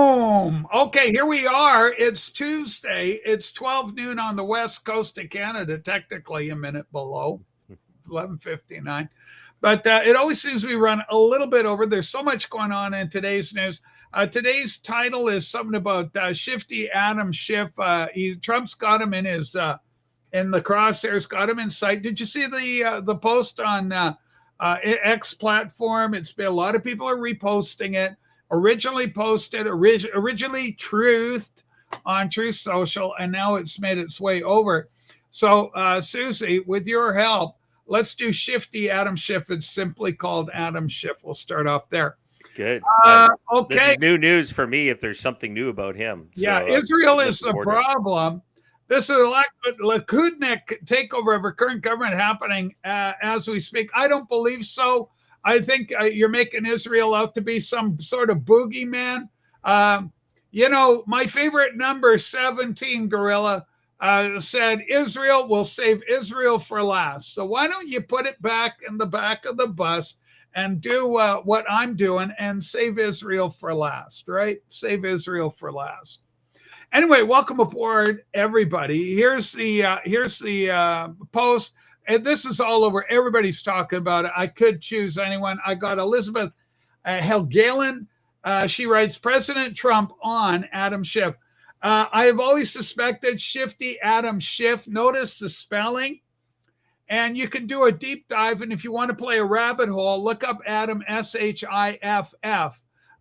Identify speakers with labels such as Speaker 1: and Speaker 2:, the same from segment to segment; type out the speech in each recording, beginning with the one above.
Speaker 1: Boom. Okay, here we are. It's Tuesday. It's 12 noon on the west coast of Canada, technically a minute below 11:59. But it always seems we run a little bit over. There's so much going on in today's news. Today's title is something about Shifty Adam Schiff. Trump's got him in his in the crosshairs, got him in sight. Did you see the post on X platform? It's been a lot of people are reposting it. Originally posted, originally truthed on Truth Social, and now it's made its way over. So, Susie, with your help, let's do Shifty Adam Schiff. It's simply called Adam Schiff. We'll start off there.
Speaker 2: Good.
Speaker 1: Okay.
Speaker 2: This is new news for me if there's something new about him. So,
Speaker 1: yeah, Israel is the problem. This is a Lakudnik takeover of our current government happening as we speak. I don't believe so. I think you're making Israel out to be some sort of boogeyman. My favorite number 17, Gorilla, said Israel will save Israel for last. So why don't you put it back in the back of the bus and do what I'm doing and save Israel for last, right? Save Israel for last. Anyway, welcome aboard, everybody. Here's the post. And this is all over. Everybody's talking about it. I could choose anyone. I got Elizabeth Helgalen. She writes, President Trump on Adam Schiff. I have always suspected Shifty Adam Schiff. Notice the spelling. And you can do a deep dive. And if you want to play a rabbit hole, look up Adam, Schiff.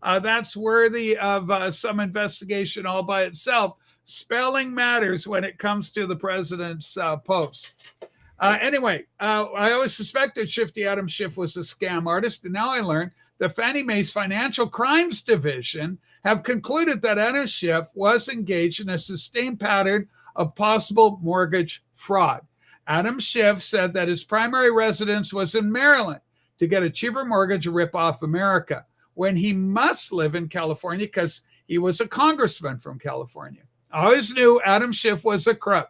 Speaker 1: That's worthy of some investigation all by itself. Spelling matters when it comes to the president's post. Anyway, I always suspected Shifty Adam Schiff was a scam artist, and now I learned the Fannie Mae's Financial Crimes Division have concluded that Adam Schiff was engaged in a sustained pattern of possible mortgage fraud. Adam Schiff said that his primary residence was in Maryland to get a cheaper mortgage to rip off America, when he must live in California because he was a congressman from California. I always knew Adam Schiff was a crook.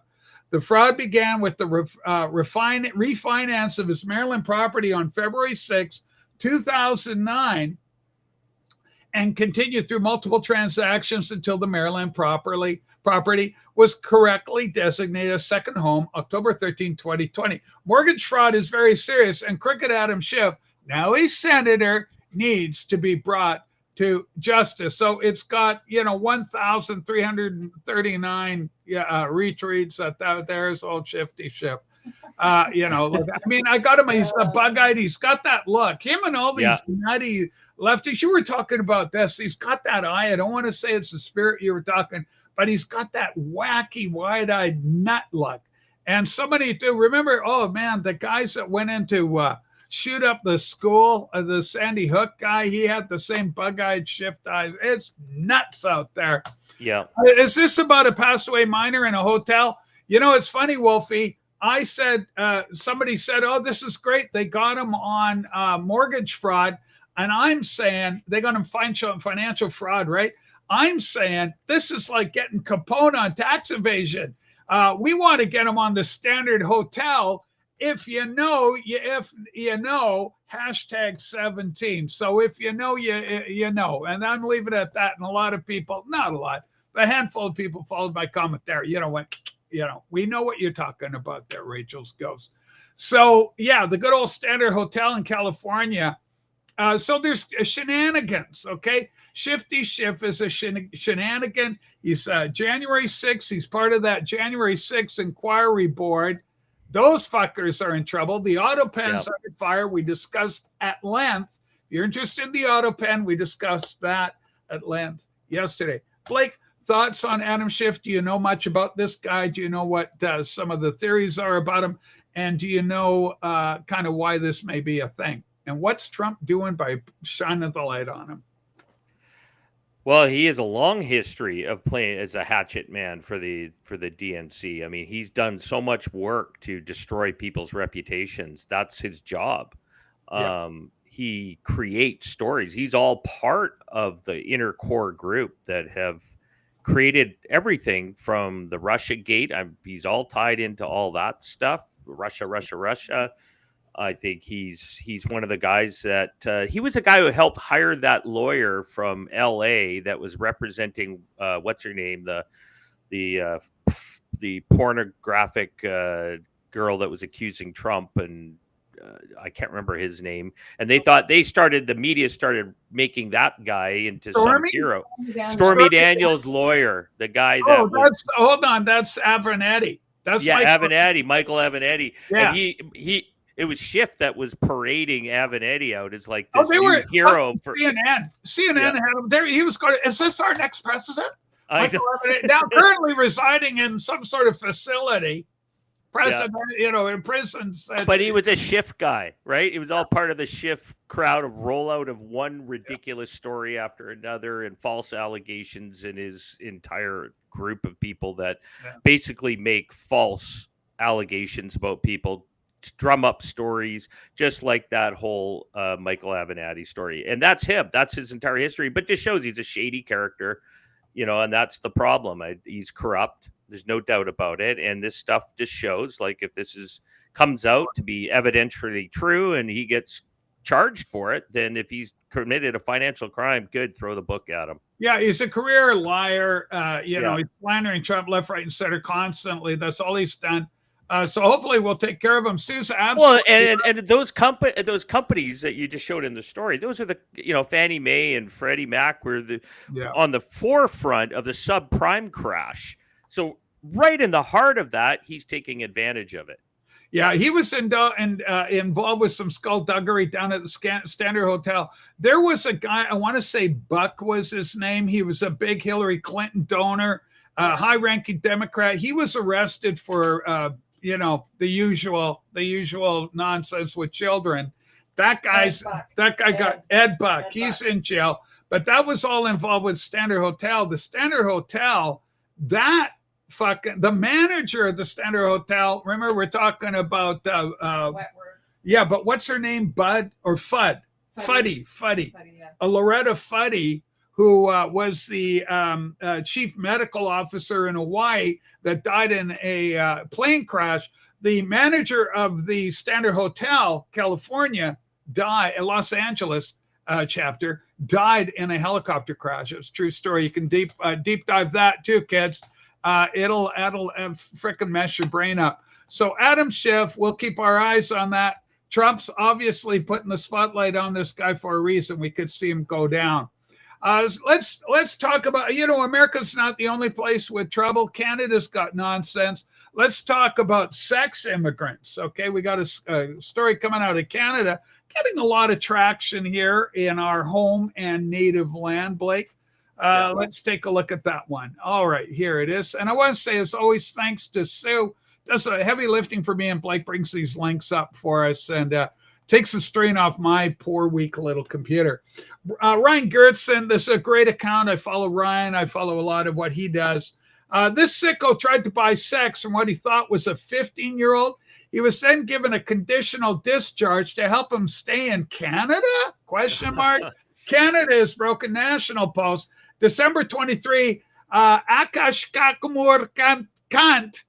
Speaker 1: The fraud began with the refinance of his Maryland property on February 6, 2009, and continued through multiple transactions until the Maryland property was correctly designated a second home October 13, 2020. Mortgage fraud is very serious, and crooked Adam Schiff, now a senator, needs to be brought to justice. So it's got 1,339 retweets. There's old Shifty Shift. I got him. He's bug-eyed. He's got that look. Him and all these nutty lefties. You were talking about this. He's got that eye. I don't want to say it's the spirit you were talking, but he's got that wacky, wide-eyed nut look. And somebody do remember? Oh man, the guys that went into shoot up the school, the Sandy Hook guy, he had the same bug-eyed shift eyes. It's nuts out there.
Speaker 2: Yeah.
Speaker 1: Is this about a passed away miner in a hotel? It's funny, Wolfie. I said, somebody said, oh, this is great. They got him on mortgage fraud. And I'm saying they got him financial fraud, right? I'm saying this is like getting Capone on tax evasion. We want to get him on the standard hotel. If you know, hashtag 17. So if you know, you know. And I'm leaving it at that. And a lot of people, not a lot, but a handful of people followed my comment there. We know what you're talking about there, Rachel's Ghost. So, yeah, the good old standard hotel in California. So there's shenanigans, okay? Shifty Schiff is a shenanigan. He's January 6th. He's part of that January 6th inquiry board. Those fuckers are in trouble. The auto pens are on fire. We discussed at length. If you're interested in the auto pen, we discussed that at length yesterday. Blake, thoughts on Adam Schiff? Do you know much about this guy? Do you know what some of the theories are about him? And do you know kind of why this may be a thing? And what's Trump doing by shining the light on him?
Speaker 2: Well, he has a long history of playing as a hatchet man for the DNC. I mean, he's done so much work to destroy people's reputations. That's his job. Yeah. He creates stories. He's all part of the inner core group that have created everything from the Russia gate. He's all tied into all that stuff. Russia. I think he's one of the guys that he was a guy who helped hire that lawyer from L.A. that was representing what's her name, the the pornographic girl that was accusing Trump, and I can't remember his name. And they thought the media started making that guy into some hero. Stormy Daniels' lawyer, the guy that
Speaker 1: hold on, that's Avenatti. That's
Speaker 2: Avenatti, Michael Avenatti.
Speaker 1: Yeah.
Speaker 2: And it was Schiff that was parading Avenatti out as like this new hero for
Speaker 1: CNN. CNN had him there. He was going, is this our next president? Now currently residing in some sort of facility. President, in prison.
Speaker 2: But he was a Schiff guy, right? It was all part of the Schiff crowd of rollout of one ridiculous story after another and false allegations in his entire group of people that basically make false allegations about people, drum up stories, just like that whole Michael Avenatti story. And that's him. That's his entire history. But just shows he's a shady character, and that's the problem. He's corrupt. There's no doubt about it. And this stuff just shows, like, if this comes out to be evidentially true and he gets charged for it, then if he's committed a financial crime, good, throw the book at him.
Speaker 1: Yeah, he's a career liar. He's slandering Trump left, right, and center constantly. That's all he's done. So hopefully we'll take care of him. Susan,
Speaker 2: well, and those companies that you just showed in the story, those are the Fannie Mae and Freddie Mac were on the forefront of the subprime crash. So right in the heart of that, he's taking advantage of it.
Speaker 1: Yeah, he was involved with some skullduggery down at the Standard Hotel. There was a guy, I want to say Buck was his name. He was a big Hillary Clinton donor, high-ranking Democrat. He was arrested for, the usual nonsense with children. That guy got Ed Buck. He's in jail. But that was all involved with Standard Hotel. The Standard Hotel, the manager of the Standard Hotel, remember we're talking about but what's her name? Bud or Fudd? Fuddy. Loretta Fuddy, who was the chief medical officer in Hawaii that died in a plane crash. The manager of the Standard Hotel, California, died in Los Angeles chapter, died in a helicopter crash. It's a true story. You can deep dive that too, kids. It'll frickin' mess your brain up. So Adam Schiff, we'll keep our eyes on that. Trump's obviously putting the spotlight on this guy for a reason. We could see him go down. Let's talk about, America's not the only place with trouble. Canada's got nonsense. Let's talk about sex immigrants. Okay, we got a story coming out of Canada, getting a lot of traction here in our home and native land, Blake. Let's take a look at that one. All right, here it is. And I want to say, as always, thanks to Sue. Does a heavy lifting for me, and Blake brings these links up for us and takes the strain off my poor, weak little computer. Ryan Gertson, this is a great account. I follow Ryan. I follow a lot of what he does. This sicko tried to buy sex from what he thought was a 15-year-old. He was then given a conditional discharge to help him stay in Canada? Question mark. Canada is broken. National Post. December 23, Akash Kakumur Kant,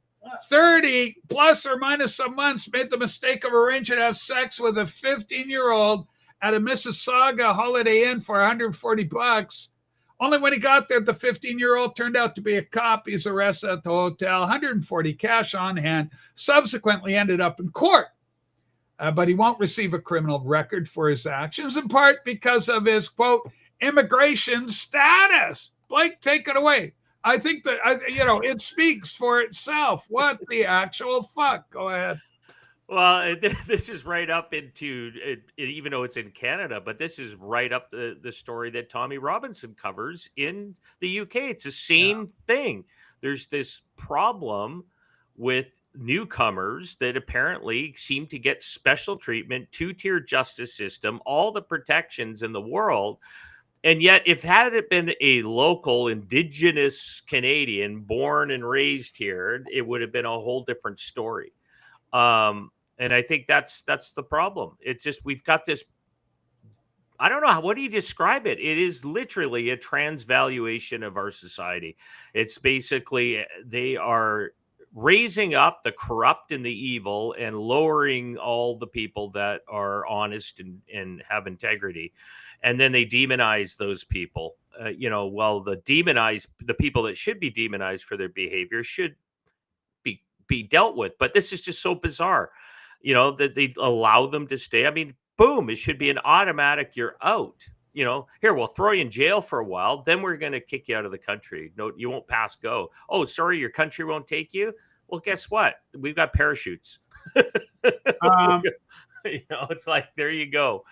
Speaker 1: 30 plus or minus some months, made the mistake of arranging to have sex with a 15-year-old at a Mississauga Holiday Inn for $140. Only when he got there, the 15-year-old turned out to be a cop. He's arrested at the hotel, $140 cash on hand, subsequently ended up in court. But he won't receive a criminal record for his actions, in part because of his, quote, immigration status. Blake, take it away. I think that, it speaks for itself. What the actual fuck? Go ahead.
Speaker 2: Well, this is right up into it, even though it's in Canada, but this is right up the story that Tommy Robinson covers in the UK. It's the same thing. There's this problem with newcomers that apparently seem to get special treatment, two-tier justice system, all the protections in the world. And yet, if had it been a local indigenous Canadian born and raised here, it would have been a whole different story. And I think that's the problem. It's just, we've got this, I don't know, what do you describe it? It is literally a transvaluation of our society. It's basically, they are raising up the corrupt and the evil and lowering all the people that are honest and have integrity. And then they demonize those people. Well, the people that should be demonized for their behavior should be dealt with. But this is just so bizarre, that they allow them to stay. I mean, boom, it should be an automatic, you're out. Here, we'll throw you in jail for a while, then we're going to kick you out of the country. No, you won't pass go. Oh, sorry, your country won't take you. Well, guess what? We've got parachutes. It's like, there you go.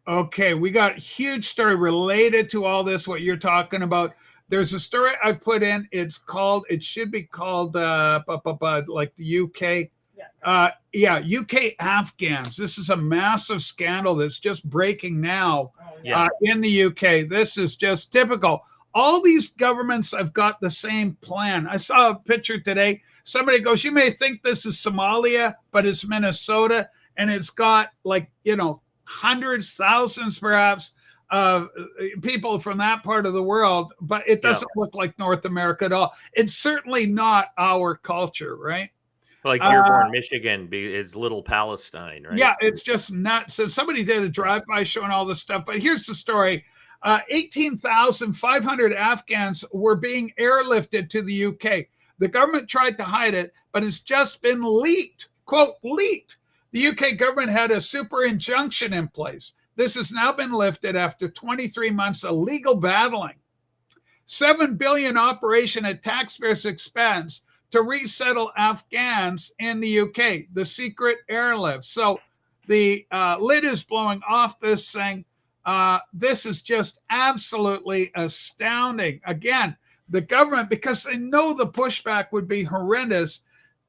Speaker 1: Okay, we got a huge story related to all this, what you're talking about. There's a story I've put in. It should be called like the UK. UK Afghans. This is a massive scandal that's just breaking now in the UK. This is just typical. All these governments have got the same plan. I saw a picture today. Somebody goes, you may think this is Somalia, but it's Minnesota. And it's got hundreds, thousands perhaps of people from that part of the world, but it doesn't look like North America at all. It's certainly not our culture, right?
Speaker 2: Like Dearborn, Michigan is little Palestine, right?
Speaker 1: Yeah, it's just nuts. So somebody did a drive-by showing all this stuff, but here's the story. 18,500 Afghans were being airlifted to the UK. The government tried to hide it, but it's just been leaked, quote, leaked. The UK government had a super injunction in place. This has now been lifted after 23 months of legal battling. $7 billion operation at taxpayers' expense to resettle Afghans in the UK, the secret airlift. So the lid is blowing off this thing. This is just absolutely astounding. Again, the government, because they know the pushback would be horrendous.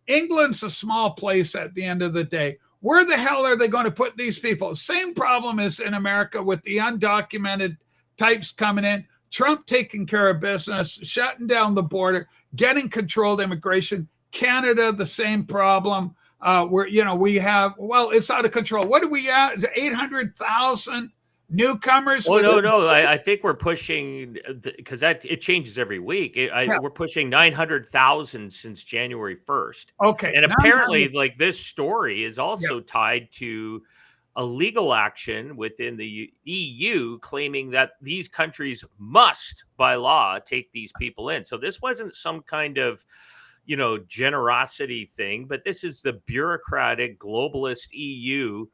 Speaker 1: England's a small place at the end of the day. Where the hell are they going to put these people? Same problem as in America with the undocumented types coming in. Trump taking care of business, shutting down the border, getting controlled immigration. Canada, the same problem. We have, it's out of control. What do we have? 800,000 newcomers?
Speaker 2: Oh, no. I think we're pushing, because it changes every week. We're pushing 900,000 since January 1st.
Speaker 1: Okay.
Speaker 2: And apparently, like, this story is also tied to a legal action within the EU claiming that these countries must, by law, take these people in. So this wasn't some kind of, generosity thing, but this is the bureaucratic globalist EU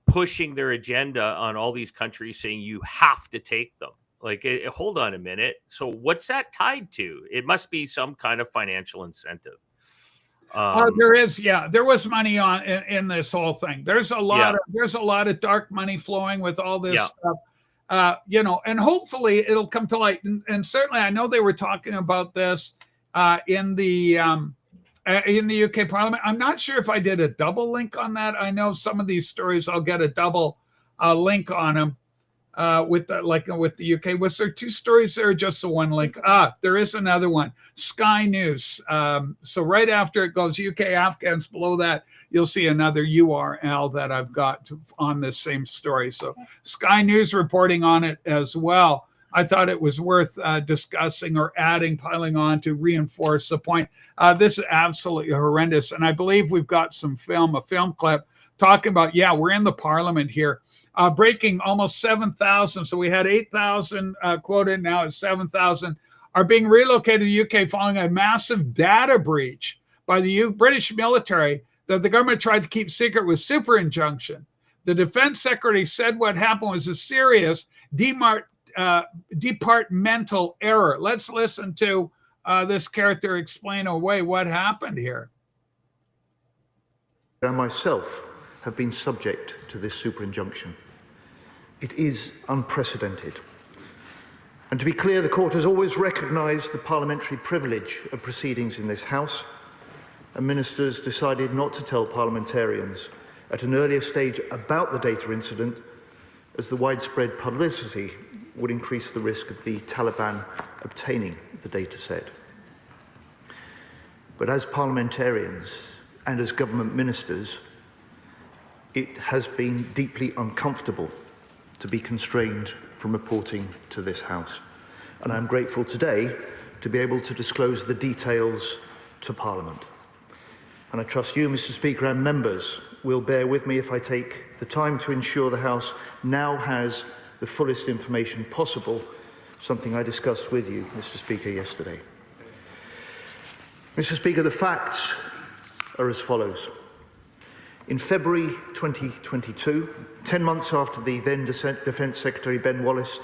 Speaker 2: pushing their agenda on all these countries, saying you have to take them. Like, hold on a minute. So what's that tied to? It must be some kind of financial incentive.
Speaker 1: There is, there was money in this whole thing. There's a lot of dark money flowing with all this stuff, and hopefully it'll come to light. And certainly, I know they were talking about this in the UK Parliament. I'm not sure if I did a double link on that. I know some of these stories I'll get a double link on them. With the UK. Was there two stories there or just the one link? There is another one. Sky News. So right after it goes UK Afghans, below that, you'll see another URL that I've got on this same story. So Sky News reporting on it as well. I thought it was worth discussing or piling on to reinforce the point. This is absolutely horrendous. And I believe we've got a film clip talking about, we're in the parliament here. Breaking almost 7,000. So we had 8,000 quoted. Now it's 7,000 are being relocated to the UK following a massive data breach by the British military that the government tried to keep secret with super injunction. The defense secretary said what happened was a serious departmental error. Let's listen to this character explain away what happened here.
Speaker 3: I myself have been subject to this super injunction. It is unprecedented. And to be clear, the court has always recognised the parliamentary privilege of proceedings in this House, and ministers decided not to tell parliamentarians at an earlier stage about the data incident, as the widespread publicity would increase the risk of the Taliban obtaining the data set. But as parliamentarians and as government ministers, it has been deeply uncomfortable to be constrained from reporting to this House. And I'm grateful today to be able to disclose the details to Parliament. And I trust you, Mr. Speaker, and members will bear with me if I take the time to ensure the House now has the fullest information possible, something I discussed with you, Mr. Speaker, yesterday. Mr. Speaker, the facts are as follows. In February 2022, 10 months after the then Defence Secretary Ben Wallace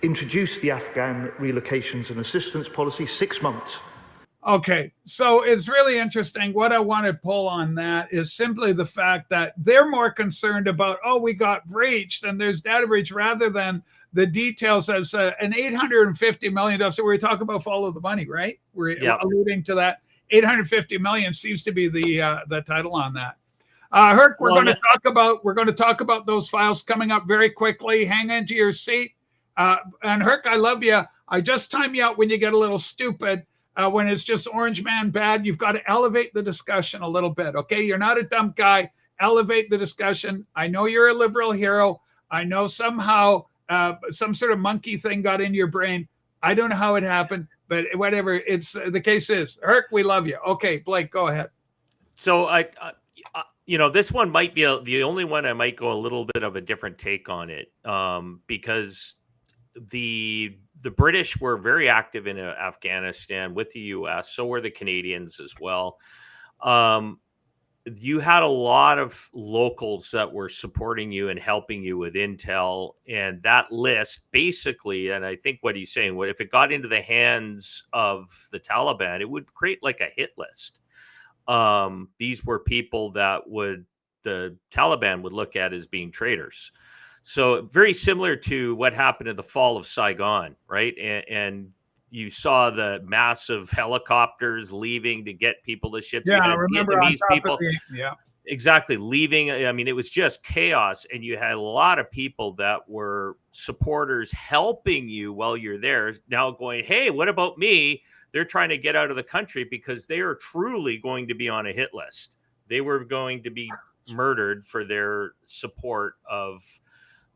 Speaker 3: introduced the Afghan relocations and assistance policy, 6 months.
Speaker 1: Okay, so it's really interesting. What I want to pull on that is simply the fact that they're more concerned about, oh, we got breached and there's data breach, rather than the details as an $850 million. So we're talking about follow the money, right? We're alluding to that. 850 million seems to be the title on that. Herc, we're going to talk about those files coming up very quickly. Hang into your seat. And Herc, I love you. I just time you out when you get a little stupid. When it's just Orange Man bad, you've got to elevate the discussion a little bit, okay? You're not a dumb guy. Elevate the discussion. I know you're a liberal hero. I know somehow some sort of monkey thing got in your brain. I don't know how it happened, but whatever. It's the case is. Herc, we love you. Okay, Blake, go ahead.
Speaker 2: So this one might be the only one I might go a little bit of a different take on it, because the British were very active in Afghanistan with the U.S. So were the Canadians as well. You had a lot of locals that were supporting you and helping you with intel, and that list basically, and I think what he's saying, what if it got into the hands of the Taliban, it would create like a hit list. These were people that the Taliban would look at as being traitors. So very similar to what happened in the fall of Saigon, right? And you saw the massive helicopters leaving to get people to ships.
Speaker 1: Yeah, I remember
Speaker 2: Vietnamese people.
Speaker 1: Yeah,
Speaker 2: exactly, leaving. I mean, it was just chaos, and you had a lot of people that were supporters helping you while you're there. Now going, hey, what about me? They're trying to get out of the country because they are truly going to be on a hit list. They were going to be murdered for their support of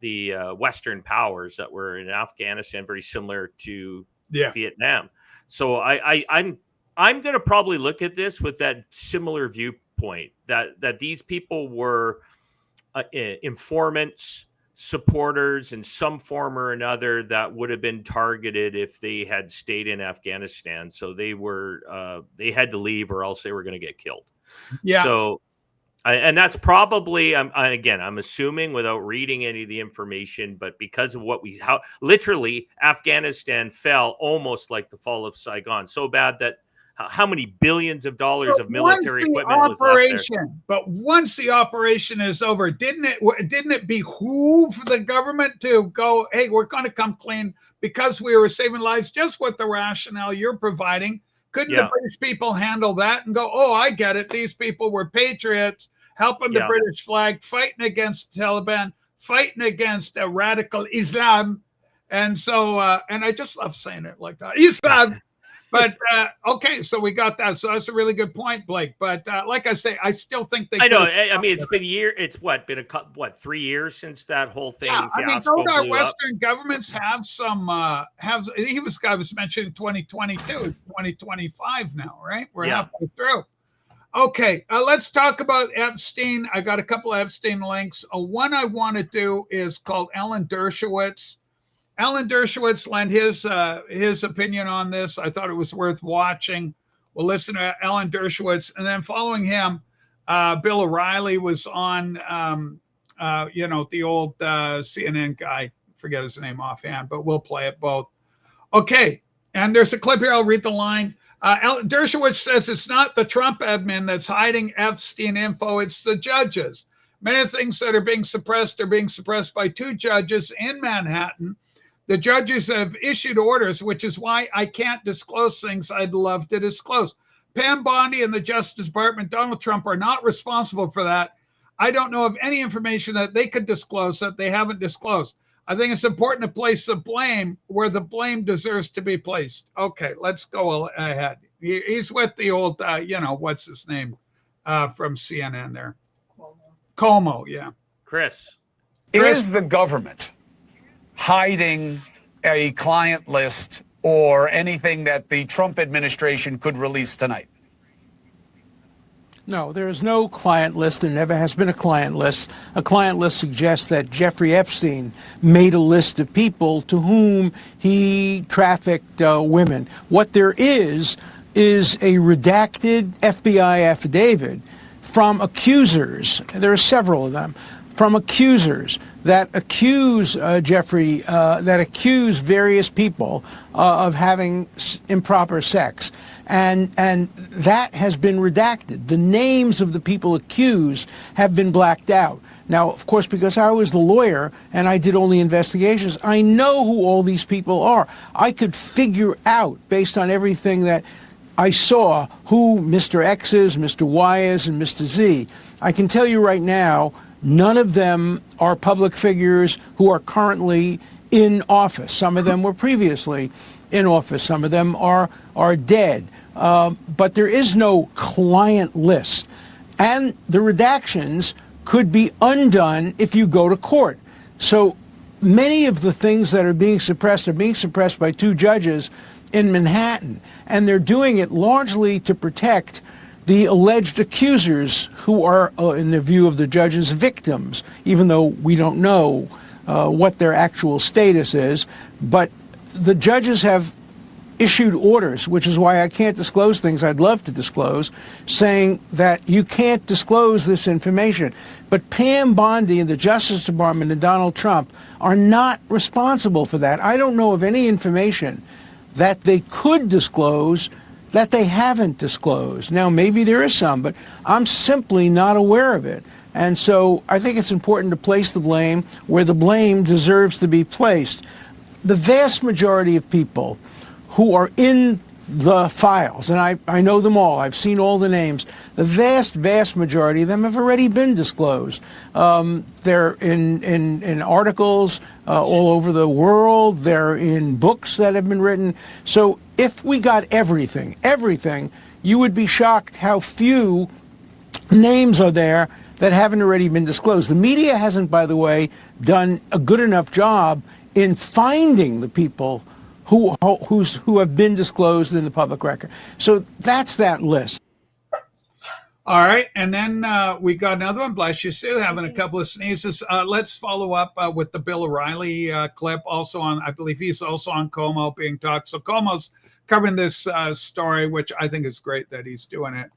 Speaker 2: the Western powers that were in Afghanistan, very similar to Vietnam. So I'm going to probably look at this with that similar viewpoint that these people were informants, supporters in some form or another that would have been targeted if they had stayed in Afghanistan. So they had to leave, or else they were going to get killed. Yeah. So. And that's probably, I'm assuming without reading any of the information, but because of how literally Afghanistan fell almost like the fall of Saigon, so bad that how many billions of dollars of military equipment was left there.
Speaker 1: But once the operation is over, didn't it behoove the government to go, hey, we're going to come clean because we were saving lives, just what the rationale you're providing? Couldn't the British people handle that and go, oh, I get it. These people were patriots, helping the British flag, fighting against the Taliban, fighting against radical Islam. And so, and I just love saying it like that, Islam. But, okay, so we got that. So that's a really good point, Blake. But like I say, I still think they.
Speaker 2: I know. I mean, it's been a year. It's been 3 years since that whole thing.
Speaker 1: Yeah, I mean, don't our Western governments have some, I was mentioning 2022, it's 2025 now, right? We're halfway through. Okay, let's talk about Epstein. I got a couple of Epstein links. One I want to do is called Alan Dershowitz. Alan Dershowitz lent his opinion on this. I thought it was worth watching. We'll listen to Alan Dershowitz, and then following him, Bill O'Reilly was on. The old CNN guy. Forget his name offhand, but we'll play it both. Okay, and there's a clip here. I'll read the line. Alan Dershowitz says it's not the Trump admin that's hiding Epstein info. It's the judges. Many things that are being suppressed by 2 judges in Manhattan. The judges have issued orders, which is why I can't disclose things I'd love to disclose. Pam Bondi and the Justice Department, Donald Trump, are not responsible for that. I don't know of any information that they could disclose that they haven't disclosed. I think it's important to place the blame where the blame deserves to be placed. Okay, let's go ahead. He's with the old, what's his name from CNN there? Como, yeah.
Speaker 2: Chris.
Speaker 4: Is the government hiding a client list or anything that the Trump administration could release tonight?
Speaker 5: No, there is no client list. There never has been a client list. A client list suggests that Jeffrey Epstein made a list of people to whom he trafficked women. What there is a redacted FBI affidavit from accusers. There are several of them from accusers that accuse that accuse various people of having improper sex. And that has been redacted. The names of the people accused have been blacked out. Now, of course, because I was the lawyer and I did all the investigations, I know who all these people are. I could figure out, based on everything that I saw, who Mr. X is, Mr. Y is, and Mr. Z. I can tell you right now, none of them are public figures who are currently in office. Some of them were previously in office. Some of them are dead. But there is no client list. And the redactions could be undone if you go to court. So many of the things that are being suppressed by 2 judges in Manhattan. And they're doing it largely to protect the alleged accusers who are, in the view of the judges, victims, even though we don't know what their actual status is. But the judges have issued orders, which is why I can't disclose things I'd love to disclose, saying that you can't disclose this information. But Pam Bondi and the Justice Department and Donald Trump are not responsible for that. I don't know of any information that they could disclose that they haven't disclosed. Now, maybe there is some, but I'm simply not aware of it. And so I think it's important to place the blame where the blame deserves to be placed. The vast majority of people who are in the files, and I know them all, I've seen all the names, the vast majority of them have already been disclosed. They're in articles all over the world, they're in books that have been written. So if we got everything, you would be shocked how few names are there that haven't already been disclosed. The media hasn't, by the way, done a good enough job in finding the people who have been disclosed in the public record. So that's that list.
Speaker 1: All right. And then we got another one. Bless you, Sue, having a couple of sneezes. Let's follow up with the Bill O'Reilly clip, also on, I believe he's also on Como being talked. So Como's covering this story, which I think is great that he's doing it.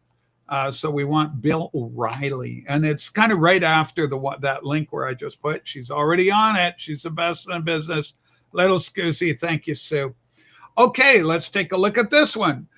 Speaker 1: So we want Bill O'Reilly. And it's kind of right after that link where I just put. She's already on it. She's the best in business. Little Scoozy. Thank you, Sue. Okay, let's take a look at this one.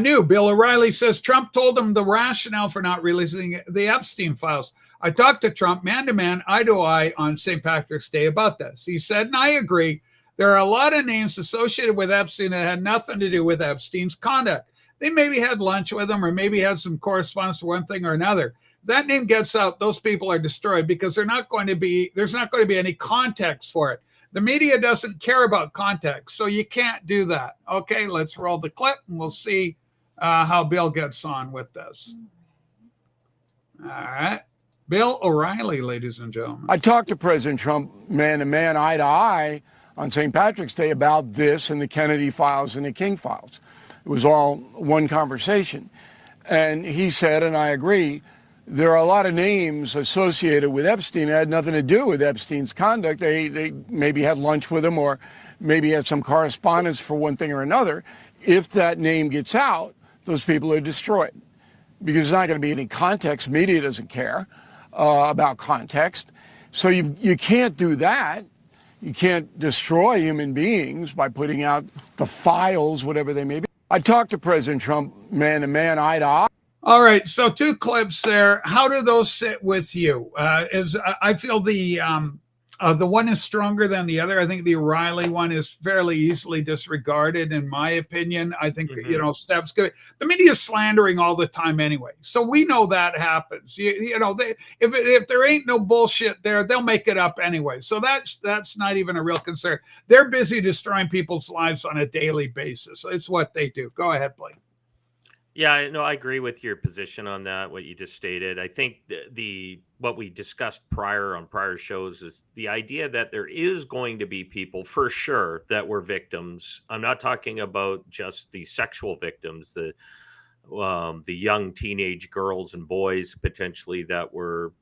Speaker 1: New Bill O'Reilly says Trump told him the rationale for not releasing the Epstein files. I talked to Trump man to man, eye to eye on St. Patrick's Day about this. He said, and I agree, there are a lot of names associated with Epstein that had nothing to do with Epstein's conduct. They maybe had lunch with him or maybe had some correspondence for one thing or another. If that name gets out, those people are destroyed because there's not going to be any context for it. The media doesn't care about context, so you can't do that. Okay, let's roll the clip, and we'll see how Bill gets on with this. All right. Bill O'Reilly, ladies and gentlemen.
Speaker 4: I talked to President Trump man to man, eye to eye, on St. Patrick's Day about this and the Kennedy files and the King files. It was all one conversation. And he said, and I agree, there are a lot of names associated with Epstein that had nothing to do with Epstein's conduct. They maybe had lunch with him or maybe had some correspondence for one thing or another. If that name gets out, those people are destroyed because there's not going to be any context. Media doesn't care about context. So you can't do that. You can't destroy human beings by putting out the files, whatever they may be. I talked to President Trump man to man, eye to eye.
Speaker 1: All right, so 2 clips there. How do those sit with you? I feel the one is stronger than the other. I think the O'Reilly one is fairly easily disregarded, in my opinion. I think Steph's good. The media is slandering all the time anyway, so we know that happens. If there ain't no bullshit there, they'll make it up anyway. So that's not even a real concern. They're busy destroying people's lives on a daily basis. It's what they do. Go ahead, Blake.
Speaker 2: Yeah, no, I agree with your position on that, what you just stated. I think what we discussed on prior shows is the idea that there is going to be people for sure that were victims. I'm not talking about just the sexual victims, the young teenage girls and boys potentially that were,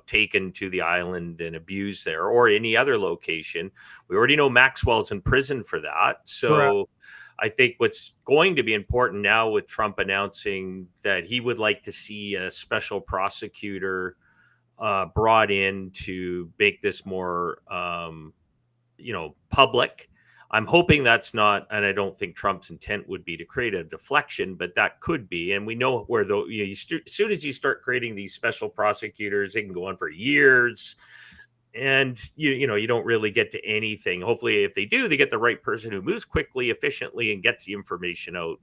Speaker 2: taken to the island and abused there or any other location. We already know Maxwell's in prison for that. So
Speaker 1: Correct.
Speaker 2: I think what's going to be important now with Trump announcing that he would like to see a special prosecutor brought in to make this more, public. I'm hoping that's not, and I don't think Trump's intent would be to create a deflection, but that could be. And we know where as soon as you start creating these special prosecutors, they can go on for years, and you don't really get to anything. Hopefully, if they do, they get the right person who moves quickly, efficiently, and gets the information out.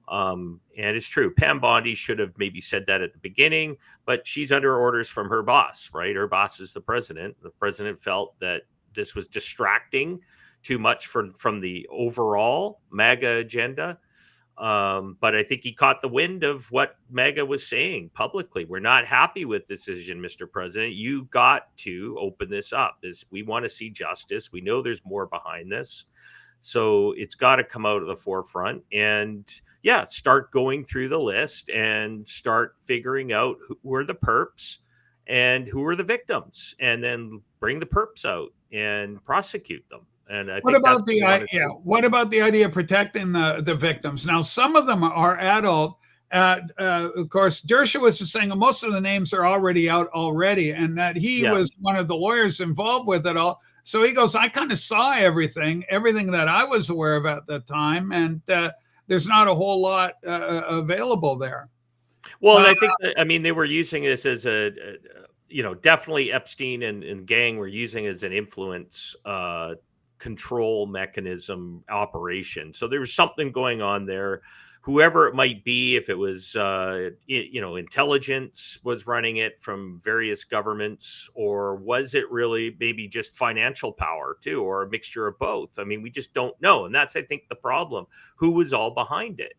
Speaker 2: And it's true. Pam Bondi should have maybe said that at the beginning, but she's under orders from her boss, right? Her boss is the president. The president felt that this was distracting too much from the overall MAGA agenda. But I think he caught the wind of what MAGA was saying publicly. We're not happy with this decision, Mr. President. You got to open this up. We want to see justice. We know there's more behind this. So it's got to come out of the forefront and start going through the list and start figuring out who are the perps and who are the victims, and then bring the perps out and prosecute them. And I
Speaker 1: what
Speaker 2: think
Speaker 1: about the idea? What about the idea of protecting the victims? Now, some of them are adult. Of course, Dershowitz is saying most of the names are already out already, and that he was one of the lawyers involved with it all. So he goes, I kind of saw everything that I was aware of at the time, and there's not a whole lot available there.
Speaker 2: Well, and I think, they were using this as definitely Epstein and gang were using it as an influence control mechanism operation. So there was something going on there. Whoever it might be, if it was, intelligence was running it from various governments, or was it really maybe just financial power too, or a mixture of both? We just don't know. And that's, I think, the problem. Who was all behind it?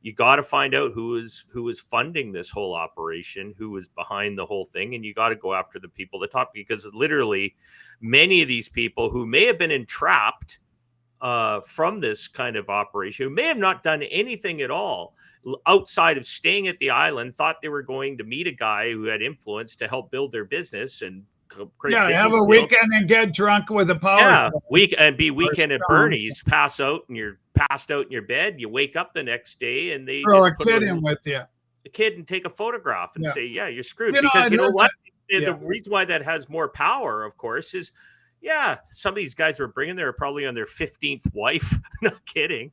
Speaker 2: You got to find out who was funding this whole operation, who was behind the whole thing. And you got to go after the people at the top, because literally many of these people who may have been entrapped from this kind of operation, who may have not done anything at all outside of staying at the island, thought they were going to meet a guy who had influence to help build their business and
Speaker 1: have a weekend and get drunk with a power.
Speaker 2: Weekend at Bernie's, pass out, and you're passed out in your bed. You wake up the next day and they
Speaker 1: throw a kid in with you,
Speaker 2: a kid, and take a photograph and say, "Yeah, you're screwed."
Speaker 1: Because
Speaker 2: you know what? The reason why that has more power, of course, is some of these guys were bringing there probably on their 15th wife. Not kidding.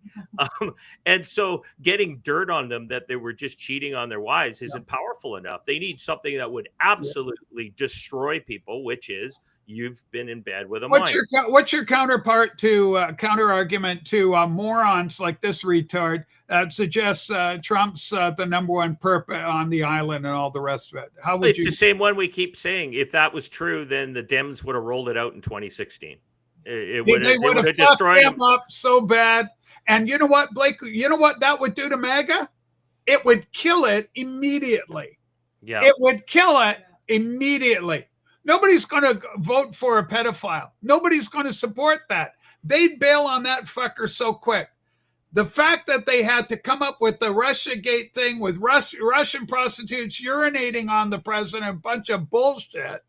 Speaker 2: And so getting dirt on them that they were just cheating on their wives isn't powerful enough. They need something that would absolutely destroy people, which is you've been in bed with a minor.
Speaker 1: What's your counterpart to counter argument to morons like this retard that suggests Trump's the number one perp on the island and all the rest of it? How would
Speaker 2: It's the same one we keep saying. If that was true, then the Dems would have rolled it out in 2016. They would have destroyed
Speaker 1: them up so bad. And you know what, Blake? You know what that would do to MAGA? It would kill it immediately.
Speaker 2: Yeah,
Speaker 1: it would kill it immediately. Nobody's going to vote for a pedophile. Nobody's going to support that. They'd bail on that fucker so quick. The fact that they had to come up with the Russiagate thing with Russian prostitutes urinating on the president, a bunch of bullshit,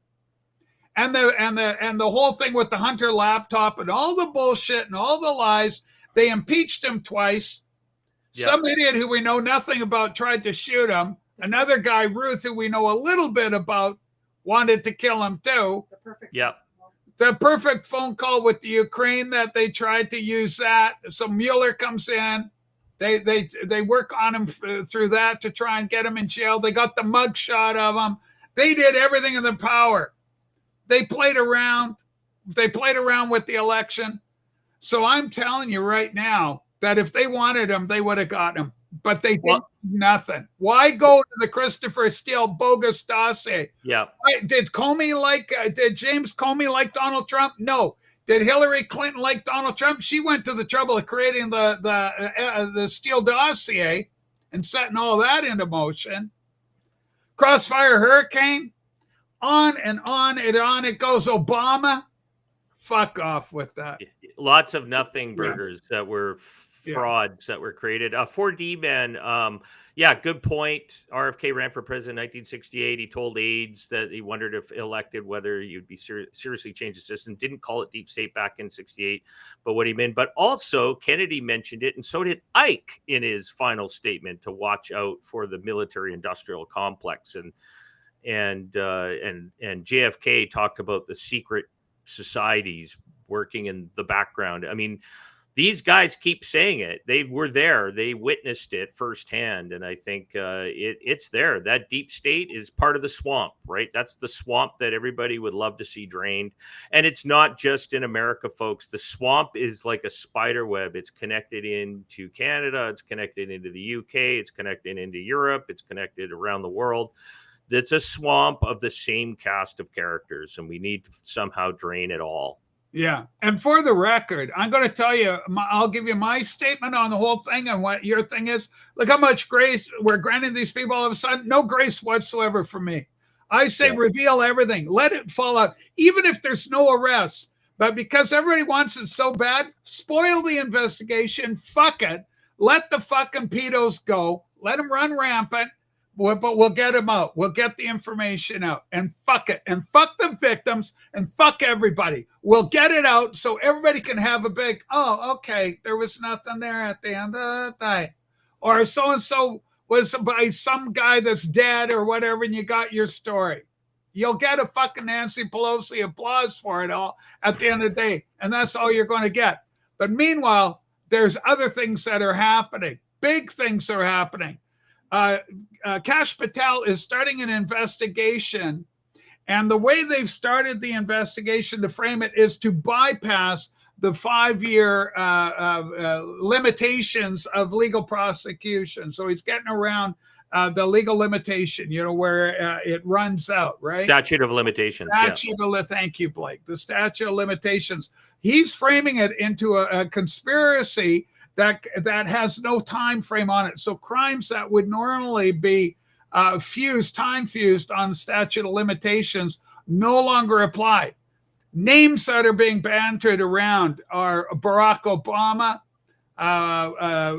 Speaker 1: and the whole thing with the Hunter laptop and all the bullshit and all the lies. They impeached him twice. Yep. Some idiot who we know nothing about tried to shoot him. Another guy, Ruth, who we know a little bit about, wanted to kill him too. The perfect phone call with the Ukraine that they tried to use that. So Mueller comes in. They work on him through that to try and get him in jail. They got the mug shot of him. They did everything in their power. They played around. They played around with the election. So I'm telling you right now that if they wanted him, they would have got him. But they did nothing. Why go to the Christopher Steele bogus dossier?
Speaker 2: Yeah.
Speaker 1: Did James Comey like Donald Trump? No. Did Hillary Clinton like Donald Trump? She went to the trouble of creating the Steele dossier and setting all that into motion. Crossfire Hurricane, on and on and on it goes. Obama, fuck off with that.
Speaker 2: Lots of nothing burgers that were frauds that were created. 4D man, yeah, good point. RFK ran for president in 1968. He told aides that he wondered if elected whether you'd be seriously change the system. Didn't call it deep state back in 68, but what he meant. But also Kennedy mentioned it, and so did Ike in his final statement, to watch out for the military-industrial complex. And JFK talked about the secret societies working in the background. I mean, these guys keep saying it. They were there. They witnessed it firsthand. And I think it's there. That deep state is part of the swamp, right? That's the swamp that everybody would love to see drained. And it's not just in America, folks. The swamp is like a spider web. It's connected into Canada. It's connected into the UK. It's connected into Europe. It's connected around the world. It's a swamp of the same cast of characters, and we need to somehow drain it all.
Speaker 1: Yeah. And for the record, I'm going to tell you, I'll give you my statement on the whole thing and what your thing is. Look how much grace we're granting these people all of a sudden. No grace whatsoever for me. I say reveal everything. Let it fall out, even if there's no arrests. But because everybody wants it so bad, spoil the investigation. Fuck it. Let the fucking pedos go. Let them run rampant. But we'll get them out. We'll get the information out, and fuck it, and fuck the victims, and fuck everybody. We'll get it out so everybody can have a big, oh, okay, there was nothing there at the end of the day. Or so-and-so was by some guy that's dead or whatever, and you got your story. You'll get a fucking Nancy Pelosi applause for it all at the end of the day, and that's all you're going to get. But meanwhile, there's other things that are happening. Big things are happening. Kash Patel is starting an investigation, and the way they've started the investigation to frame it is to bypass the 5-year limitations of legal prosecution. So he's getting around the legal limitation, where it runs out, right?
Speaker 2: Statute of limitations.
Speaker 1: Thank you, Blake. The statute of limitations. He's framing it into a conspiracy that has no time frame on it. So crimes that would normally be time fused on statute of limitations no longer apply. Names that are being bantered around are Barack Obama,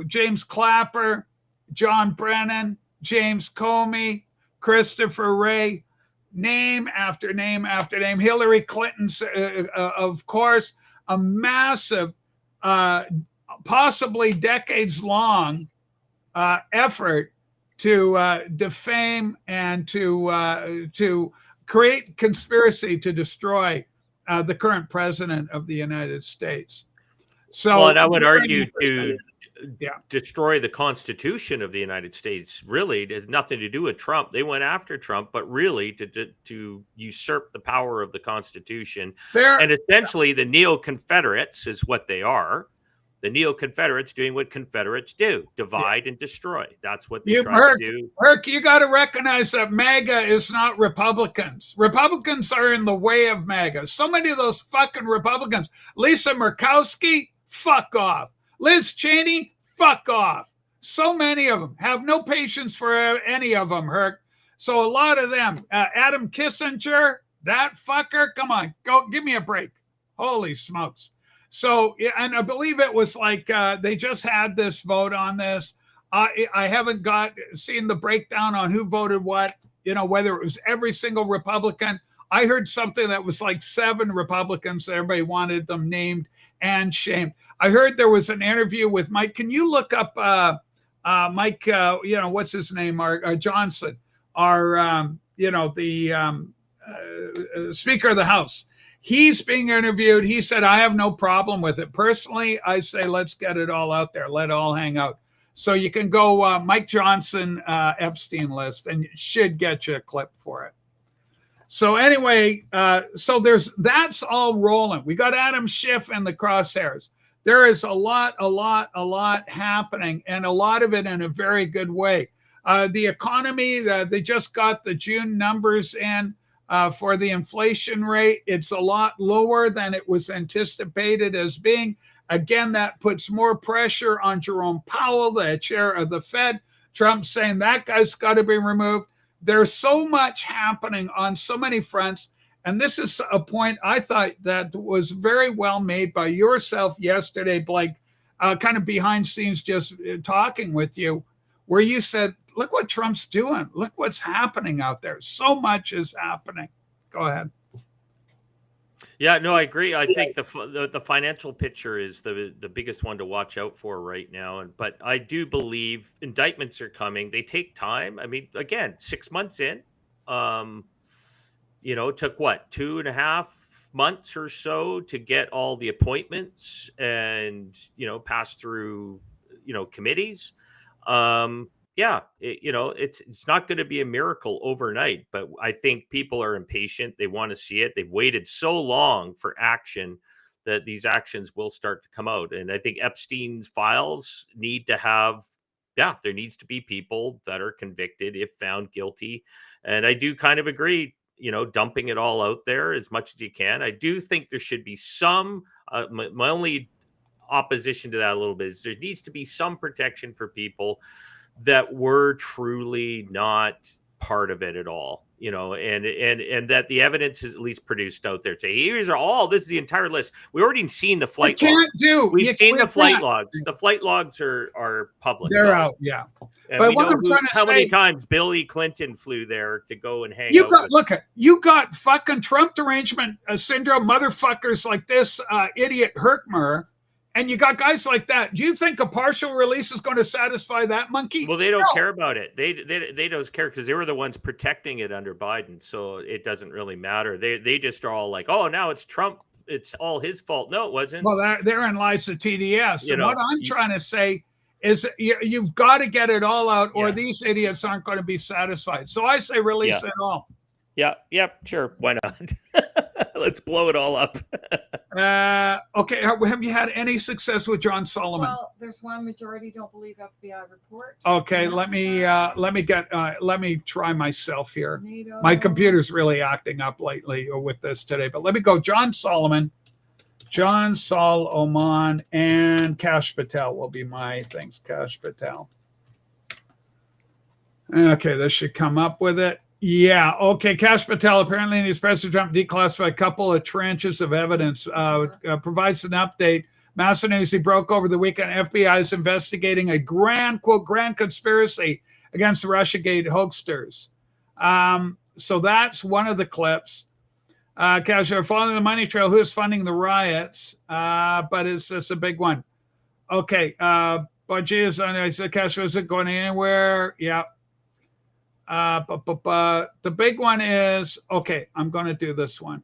Speaker 1: James Clapper, John Brennan, James Comey, Christopher Wray, name after name after name. Hillary Clinton, of course, a massive possibly decades-long effort to defame and to create conspiracy to destroy the current president of the United States. So,
Speaker 2: and I would argue to destroy the Constitution of the United States. Really, it had nothing to do with Trump. They went after Trump, but really to usurp the power of the Constitution. And essentially, the neo-Confederates is what they are. The neo-Confederates doing what Confederates do, divide and destroy. That's what they try to do.
Speaker 1: Herc, you got to recognize that MAGA is not Republicans. Republicans are in the way of MAGA. So many of those fucking Republicans. Lisa Murkowski, fuck off. Liz Cheney, fuck off. So many of them. Have no patience for any of them, Herc. So a lot of them. Adam Kissinger, that fucker, come on, go give me a break. Holy smokes. So, and I believe it was like they just had this vote on this. I haven't seen the breakdown on who voted what, whether it was every single Republican. I heard something that was like 7 Republicans. Everybody wanted them named and shamed. I heard there was an interview with Mike. Can you look up Mike, what's his name? Johnson, the Speaker of the House. He's being interviewed. He said, I have no problem with it. Personally, I say, let's get it all out there. Let it all hang out. So you can go Mike Johnson, Epstein list, and it should get you a clip for it. So anyway, that's all rolling. We got Adam Schiff and the crosshairs. There is a lot happening, and a lot of it in a very good way. The economy, they just got the June numbers in. For the inflation rate, it's a lot lower than it was anticipated as being. Again, that puts more pressure on Jerome Powell, the chair of the Fed. Trump saying that guy's got to be removed. There's so much happening on so many fronts. And this is a point I thought that was very well made by yourself yesterday, Blake. kind of behind scenes, just talking with you, where you said, look what Trump's doing. Look what's happening out there. So much is happening. Go ahead.
Speaker 2: Yeah, no, I agree. I think the financial picture is the biggest one to watch out for right now. But I do believe indictments are coming. They take time. I mean, again, 6 months in, it took what, 2.5 months or so to get all the appointments and pass through committees. It's not going to be a miracle overnight, but I think people are impatient. They want to see it. They've waited so long for action that these actions will start to come out. And I think Epstein's files need to have, there needs to be people that are convicted if found guilty. And I do kind of agree, dumping it all out there as much as you can. I do think there should be some, my only opposition to that a little bit is there needs to be some protection for people that were truly not part of it at all, and that the is at least produced out there. Say, this is the entire list. We already seen the flight logs. We've seen the flight logs. The flight logs are public.
Speaker 1: They're out, yeah.
Speaker 2: And but what I'm trying to say, many times Billy Clinton flew there to go and hang out.
Speaker 1: You got fucking Trump derangement syndrome motherfuckers like this idiot Herkmer. And you got guys like that. Do you think a partial release is going to satisfy that monkey?
Speaker 2: Well, they don't care about it. They don't care because they were the ones protecting it under Biden. So it doesn't really matter. They just are all like, oh, now it's Trump. It's all his fault. No, it wasn't.
Speaker 1: Well, therein lies the TDS. And what I'm trying to say is you've got to get it all out or these idiots aren't going to be satisfied. So I say release it all.
Speaker 2: Yeah. Sure. Why not? Let's blow it all up.
Speaker 1: Okay. Have you had any success with John Solomon?
Speaker 6: Well, there's one majority don't believe FBI report.
Speaker 1: Okay. Let me try myself here. NATO. My computer's really acting up lately with this today, but let me go. John Solomon, and Kash Patel will be my things. Kash Patel. Okay. This should come up with it. Yeah. Okay. Kash Patel apparently needs President Trump declassify a couple of tranches of evidence. Provides an update. Massive news he broke over the weekend. FBI is investigating a grand conspiracy against the Russiagate hoaxsters. So that's one of the clips. Kash, following the money trail. Who is funding the riots? But it's a big one. Okay. Budget I said Kash isn't going anywhere. Yeah. But the big one is, okay, I'm going to do this one.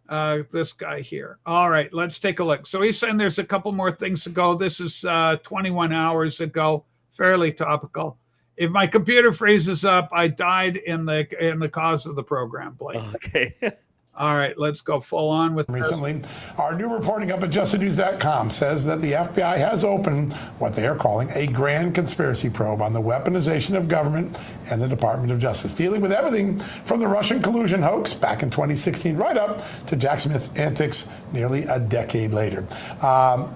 Speaker 1: This guy here. All right, let's take a look. So he's saying there's a couple more things to go. This is 21 hours ago, fairly topical. If my computer freezes up, I died in the cause of the program, Blake.
Speaker 2: Okay.
Speaker 1: All right, let's go full on with
Speaker 7: recently. Our new reporting up at justthenews.com says that the FBI has opened what they are calling a grand conspiracy probe on the weaponization of government and the Department of Justice, dealing with everything from the Russian collusion hoax back in 2016 right up to Jack Smith's antics nearly a decade later.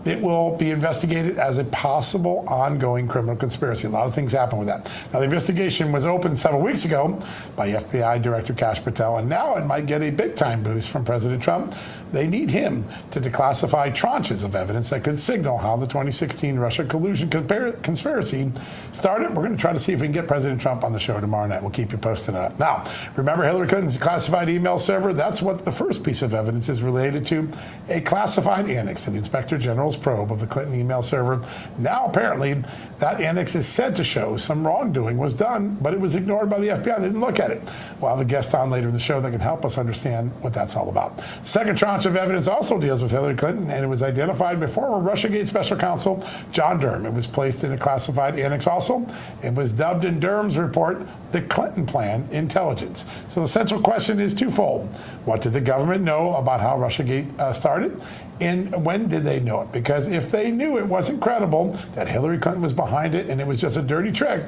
Speaker 7: It will be investigated as a possible ongoing criminal conspiracy. A lot of things happen with that. Now, the investigation was opened several weeks ago by FBI Director Kash Patel, and now it might get a big-time boost from President Trump. They need him to declassify tranches of evidence that could signal how the 2016 Russia collusion conspiracy started. We're going to try to see if we can get President Trump on the show tomorrow night. We'll keep you posted on it. Now, remember Hillary Clinton's classified email server? That's what the first piece of evidence is related to, a classified annex to the Inspector General's probe of the Clinton email server. Now, apparently, that annex is said to show some wrongdoing was done, but it was ignored by the FBI. They didn't look at it. We'll have a guest on later in the show that can help us understand what that's all about. Second tranche of evidence also deals with Hillary Clinton, and it was identified by former Russiagate special counsel John Durham. It was placed in a classified annex also. It was dubbed in Durham's report the Clinton Plan Intelligence. So the central question is twofold. What did the government know about how Russiagate started? And when did they know it? Because if they knew it wasn't credible, that Hillary Clinton was behind it and it was just a dirty trick,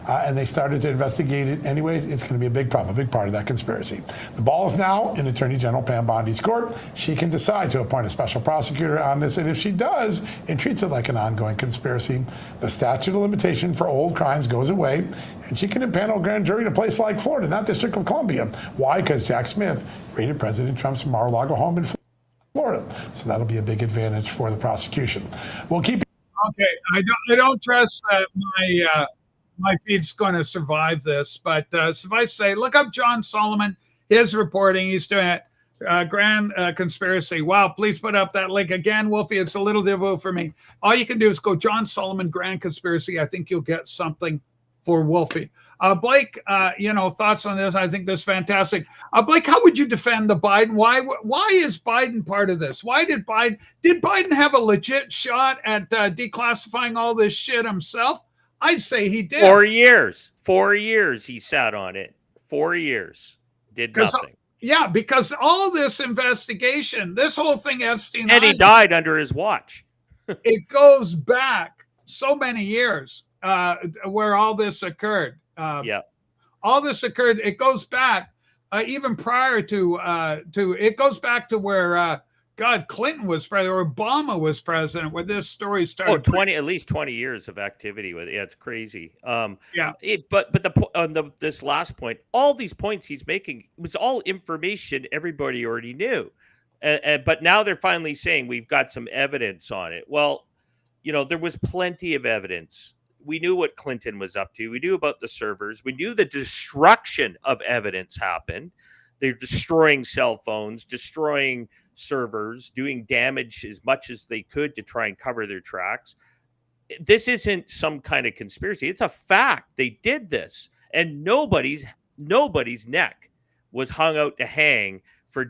Speaker 7: and they started to investigate it anyways, it's going to be a big problem, a big part of that conspiracy. The ball is now in Attorney General Pam Bondi's court. She can decide to appoint a special prosecutor on this, and if she does and treats it like an ongoing conspiracy, the statute of limitation for old crimes goes away, and she can impanel a grand jury in a place like Florida, not District of Columbia. Why? Because Jack Smith raided President Trump's Mar-a-Lago home in Florida. So that'll be a big advantage for the prosecution. We'll keep
Speaker 1: Okay, I don't trust that my feed's going to survive this, but suffice to say, look up John Solomon, his reporting. He's doing it. Grand conspiracy. Wow, please put up that link again, Wolfie. It's a little difficult for me. All you can do is go John Solomon, Grand Conspiracy. I think you'll get something for Wolfie. Blake, thoughts on this? I think this is fantastic. Blake, how would you defend the Biden? Why is Biden part of this? Why did Biden have a legit shot at declassifying all this shit himself? I'd say he did.
Speaker 2: 4 years. 4 years he sat on it. 4 years. Did nothing.
Speaker 1: Yeah, because all this investigation, this whole thing, Epstein.
Speaker 2: And he died under his watch.
Speaker 1: It goes back so many years where all this occurred. All this occurred. It goes back even prior to it goes back to where Clinton was president or Obama was president, where this story started.
Speaker 2: At least 20 years of activity with it. Yeah, it's crazy. But this last point, all these points he's making was all information everybody already knew. But now they're finally saying we've got some evidence on it. Well, there was plenty of evidence. We knew what Clinton was up to. We knew about the servers. We knew the destruction of evidence happened. They're destroying cell phones, destroying servers, doing damage as much as they could to try and cover their tracks. This isn't some kind of conspiracy. It's a fact. They did this, and nobody's neck was hung out to hang for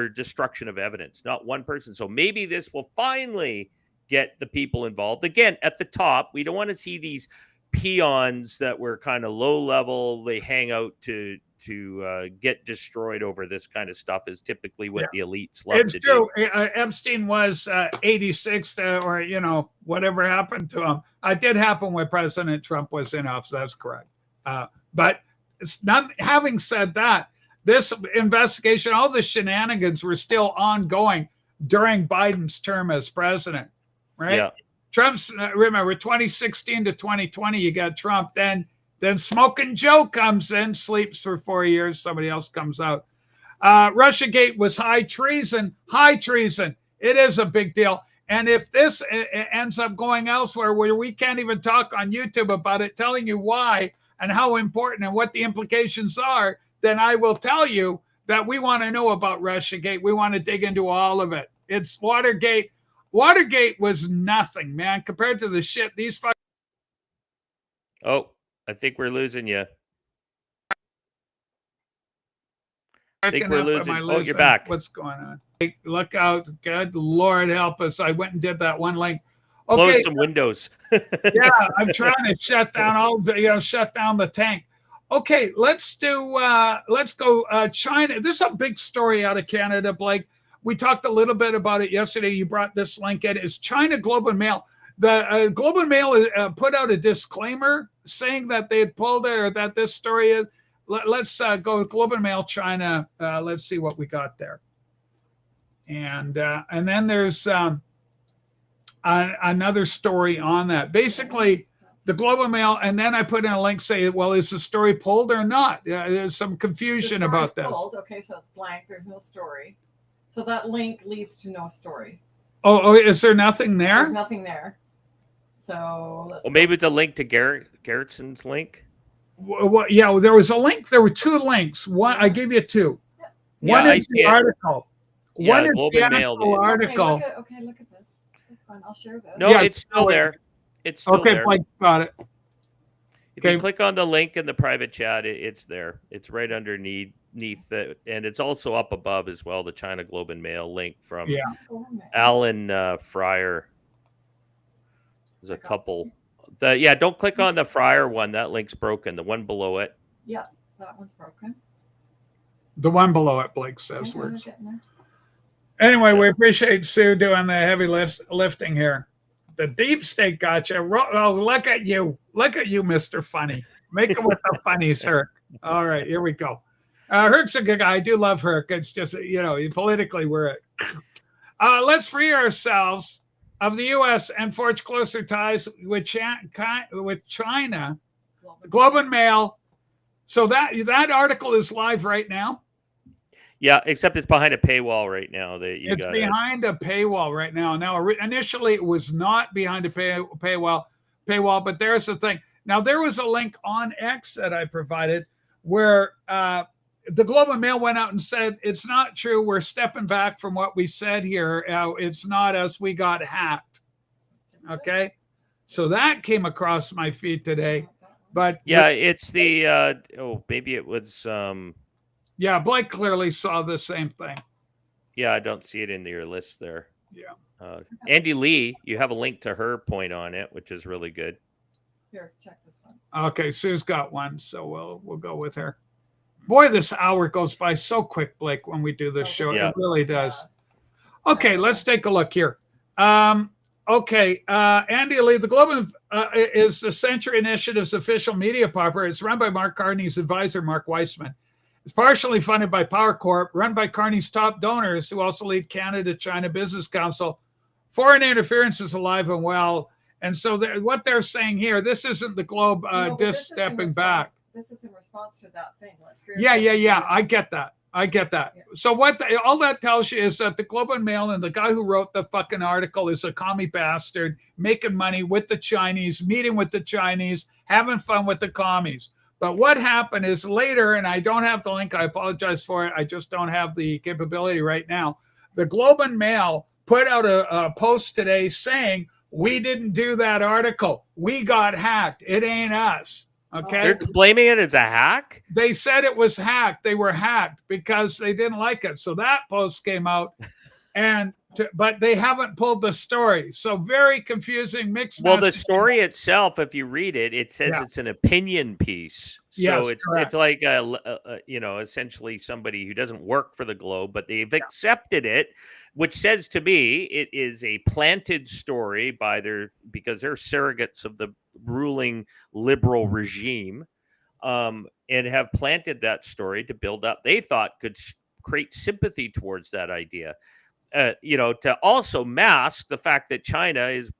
Speaker 2: destruction of evidence. Not one person. So maybe this will finally get the people involved. Again, at the top, we don't want to see these peons that were kind of low level. They hang out to get destroyed over this kind of stuff is typically what the elites love to do.
Speaker 1: Epstein was 86 or, whatever happened to him. It did happen when President Trump was in office. That's correct. But it's not, having said that, this investigation, all the shenanigans were still ongoing during Biden's term as president, right? Yeah. Trump's, remember, 2016 to 2020, you got Trump. Then Smoking Joe comes in, sleeps for 4 years. Somebody else comes out. Russiagate was high treason. High treason. It is a big deal. And if this ends up going elsewhere where we can't even talk on YouTube about it, telling you why and how important and what the implications are, then I will tell you that we want to know about Russiagate. We want to dig into all of it. It's Watergate. Watergate was nothing, man, compared to the shit these fucking.
Speaker 2: Oh, I think we're losing you. I think we're losing. Oh, you're back.
Speaker 1: What's going on? Hey, look out. Good Lord help us. I went and did that one link. Okay.
Speaker 2: Close some windows.
Speaker 1: Yeah, I'm trying to shut down shut down the tank. Okay, let's go China. This is a big story out of Canada, Blake. We talked a little bit about it yesterday. You brought this link in. It's China Glob Mail. The Glob Mail put out a disclaimer saying that they had pulled it or that this story is. Let's go with Glob Mail China. Let's see what we got there. And then there's another story on that. Basically, the Glob Mail, and then I put in a link saying, well, is the story pulled or not? There's some confusion about this.
Speaker 6: Pulled. Okay, so it's blank. There's no story. So that link leads to no story.
Speaker 1: Oh, is there nothing there?
Speaker 6: There's nothing there. So let's
Speaker 2: maybe it's a link to Gerritsen's link.
Speaker 1: Well, yeah, there was a link. There were two links. One, I gave you two.
Speaker 2: Yeah.
Speaker 1: One is the article.
Speaker 2: Yeah,
Speaker 1: one is
Speaker 2: Glob
Speaker 1: the
Speaker 2: Mail
Speaker 1: article.
Speaker 6: Okay, look at this. That's fine. I'll share this.
Speaker 2: No, yeah, it's still there. It's still there.
Speaker 1: Okay, Blake, got it.
Speaker 2: If you click on the link in the private chat, it's there. It's right underneath it, and it's also up above as well. The China Globe and Mail link from Alan Fryer. There's a couple. Don't click on the Fryer one. That link's broken. The one below it.
Speaker 6: Yeah, that one's broken.
Speaker 1: The one below it, Blake says, works. Anyway, we appreciate Sue doing the heavy lifting here. The deep state gotcha. Oh, look at you. Look at you, Mr. Funny. Make it with the funnies, Herc. All right, here we go. Herc's a good guy. I do love Herc. It's just, politically we're let's free ourselves of the U.S. and forge closer ties with China. Globe and Mail. So that article is live right now.
Speaker 2: Yeah, except it's behind a paywall right now. That you
Speaker 1: It's behind a paywall right now. Now, initially, it was not behind a paywall, but there's the thing. Now, there was a link on X that I provided where the Glob Mail went out and said, it's not true. We're stepping back from what we said here. It's not us. We got hacked. Okay. So that came across my feed today. But
Speaker 2: yeah, it's the, maybe it was.
Speaker 1: Yeah, Blake clearly saw the same thing.
Speaker 2: Yeah, I don't see it in your list there.
Speaker 1: Yeah.
Speaker 2: Andy Lee, you have a link to her point on it, which is really good.
Speaker 6: Here, check this one.
Speaker 1: Okay, Sue's got one, so we'll go with her. Boy, this hour goes by so quick, Blake, when we do this show.
Speaker 2: Yeah.
Speaker 1: It really does. Okay, let's take a look here. Andy Lee, the Globe is the Century Initiative's official media partner. It's run by Mark Carney's advisor, Mark Weissman. It's partially funded by Power Corp, run by Carney's top donors, who also lead Canada-China Business Council. Foreign interference is alive and well. And so what they're saying here, this isn't the Globe just stepping back.
Speaker 6: This is in response to that thing.
Speaker 1: Yeah. I get that. Yeah. So all that tells you is that the Globe and Mail and the guy who wrote the fucking article is a commie bastard, making money with the Chinese, meeting with the Chinese, having fun with the commies. But what happened is later, and I don't have the link, I apologize for it, I just don't have the capability right now. The Globe and Mail put out a post today saying, we didn't do that article. We got hacked. It ain't us. Okay.
Speaker 2: They're blaming it as a hack?
Speaker 1: They said it was hacked. They were hacked because they didn't like it. So that post came out, but they haven't pulled the story. So very confusing, mixed.
Speaker 2: Well, the story itself, if you read it, it says it's an opinion piece. So
Speaker 1: yes,
Speaker 2: it's like essentially somebody who doesn't work for the Globe, but they've accepted it, which says to me it is a planted story because they're surrogates of the ruling liberal regime, and have planted that story to build up. They thought could create sympathy towards that idea. To also mask the fact that China is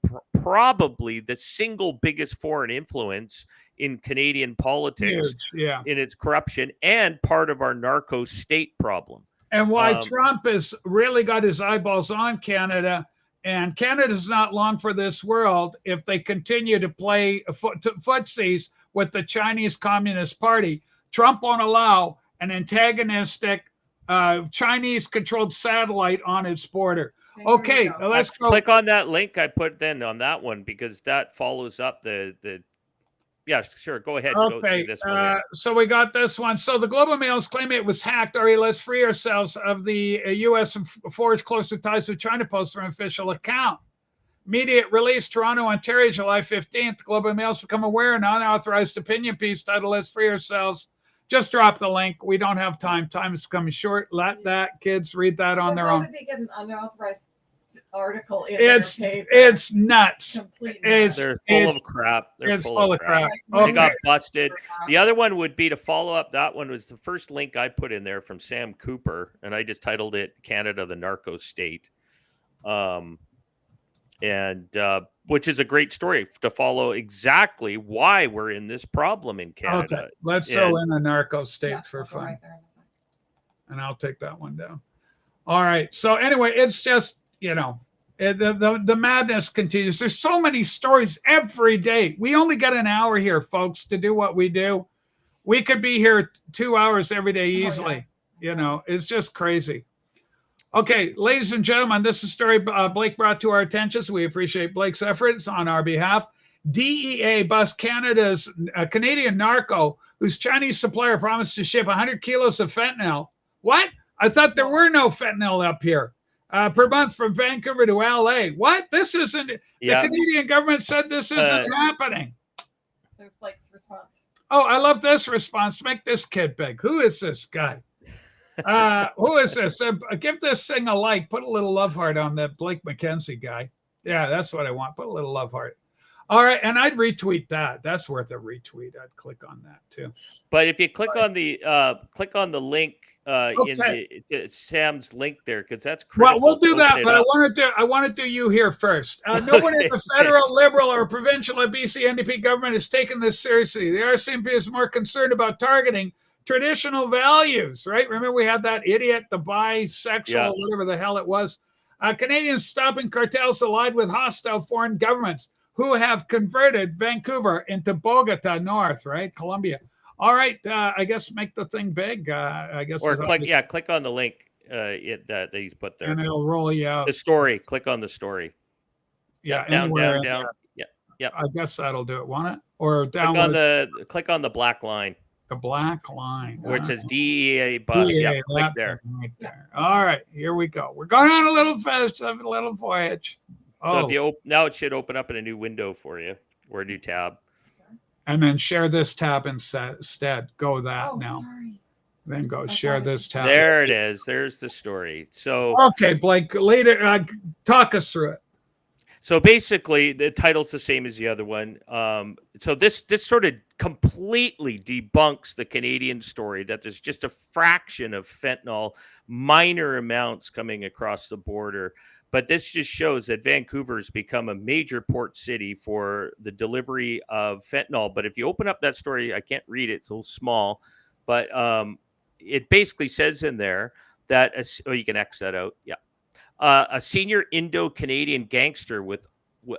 Speaker 2: probably the single biggest foreign influence in Canadian politics, in its corruption, and part of our narco state problem.
Speaker 1: And why Trump has really got his eyeballs on Canada, and Canada's not long for this world if they continue to play footsies with the Chinese Communist Party. Trump won't allow an antagonistic Chinese-controlled satellite on its border. Okay, let's go.
Speaker 2: Click on that link I put then on that one, because that follows up the. Yeah, sure. Go ahead.
Speaker 1: Okay,
Speaker 2: go through this one.
Speaker 1: So we got this one. So the Globe Mail is claiming it was hacked. Let's free ourselves of the U.S. and forge closer ties with China post from an official account. Immediate release, Toronto, Ontario, July 15th. The Globe and Mail's become aware an unauthorized opinion piece titled Let's Free Ourselves. Just drop the link. We don't have time. Time is coming short. Let that kids read that on their own.
Speaker 6: How did they get an unauthorized article in
Speaker 1: it's
Speaker 6: their paper?
Speaker 1: It's nuts.
Speaker 2: They're full of crap. They're full of crap. They got busted. The other one would be, to follow up that one, was the first link I put in there from Sam Cooper, and I just titled it Canada, the Narco State. Which is a great story to follow exactly why we're in this problem in Canada.
Speaker 1: Okay, let's throw in a narco state for fun. Right there and I'll take that one down. All right. So anyway, it's just, the madness continues. There's so many stories every day. We only get an hour here, folks, to do what we do. We could be here 2 hours every day easily. It's just crazy. Okay, ladies and gentlemen, this is a story Blake brought to our attention. So we appreciate Blake's efforts on our behalf. DEA Bus, Canada's Canadian narco, whose Chinese supplier promised to ship 100 kilos of fentanyl. What? I thought there were no fentanyl up here. Per month from Vancouver to LA. What? This isn't. The Canadian government said this isn't happening.
Speaker 6: There's Blake's response.
Speaker 1: Oh, I love this response. Make this kid big. Who is this guy? Who is this? Give this thing a like. Put a little love heart on that Blake McKenzie guy. Yeah, that's what I want. Put a little love heart. All right, and I'd retweet that. That's worth a retweet. I'd click on that too.
Speaker 2: But if you click on the link in Sam's link there, because that's critical.
Speaker 1: Well, we'll do that, but I want to do you here first. No one in the federal, Liberal, or provincial or BC NDP government has taken this seriously. The RCMP is more concerned about targeting traditional values, right? Remember we had that idiot, the bisexual, whatever the hell it was. Canadians stopping cartels allied with hostile foreign governments who have converted Vancouver into Bogota North, right? Colombia. All right, I guess make the thing big. I guess.
Speaker 2: Or click on the link that he's put there.
Speaker 1: And it'll roll you out.
Speaker 2: The story. Click on the story.
Speaker 1: Yeah,
Speaker 2: down. Yeah.
Speaker 1: I guess that'll do it, won't it? Or down.
Speaker 2: Click on the black line.
Speaker 1: The black line.
Speaker 2: Where it says DEA Bus.
Speaker 1: DEA,
Speaker 2: click there.
Speaker 1: Right there. All right, here we go. We're going on a little voyage.
Speaker 2: So now it should open up in a new window for you, or a new tab.
Speaker 1: And then share this tab instead. Go that now.
Speaker 6: Sorry.
Speaker 1: Then go share this tab.
Speaker 2: There it is. There's the story. So
Speaker 1: okay, Blake, later talk us through it.
Speaker 2: So basically, the title's the same as the other one. So this sort of completely debunks the Canadian story that there's just a fraction of fentanyl, minor amounts coming across the border. But this just shows that Vancouver's become a major port city for the delivery of fentanyl. But if you open up that story, I can't read it. It's a little small. But it basically says in there that, you can X that out. Yeah. A senior Indo-Canadian gangster with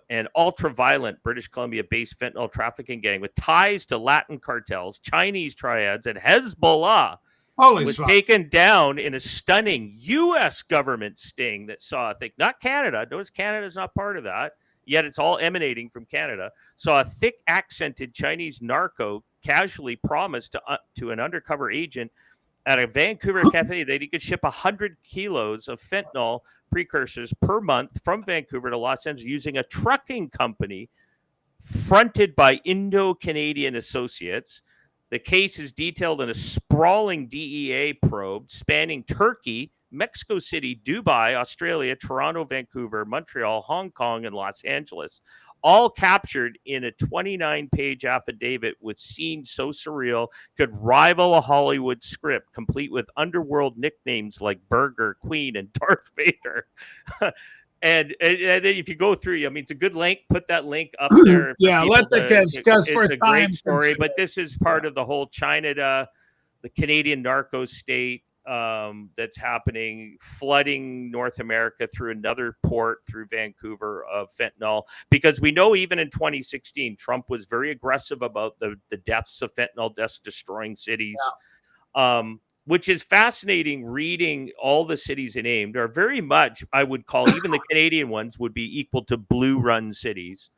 Speaker 2: an ultra-violent British Columbia-based fentanyl trafficking gang with ties to Latin cartels, Chinese triads, and Hezbollah was taken down in a stunning U.S. government sting that saw, I think, not Canada. Notice Canada's not part of that, yet it's all emanating from Canada. Saw a thick-accented Chinese narco casually promised to an undercover agent at a Vancouver cafe that he could ship 100 kilos of fentanyl precursors per month from Vancouver to Los Angeles using a trucking company fronted by Indo-Canadian associates. The case is detailed in a sprawling DEA probe spanning Turkey, Mexico City, Dubai, Australia, Toronto, Vancouver, Montreal, Hong Kong, and Los Angeles, all captured in a 29-page affidavit with scenes so surreal could rival a Hollywood script, complete with underworld nicknames like Burger, Queen, and Darth Vader. And then if you go through, I mean, it's a good link. Put that link up there.
Speaker 1: Yeah, let the kids, because for
Speaker 2: it's a great story. But this is part of the whole China, the Canadian narco state that's happening, flooding North America through another port through Vancouver of fentanyl. Because we know even in 2016, Trump was very aggressive about the deaths of fentanyl, deaths destroying cities. Yeah. Which is fascinating. Reading all the cities it named are very much, I would call, even the Canadian ones would be equal to blue run cities.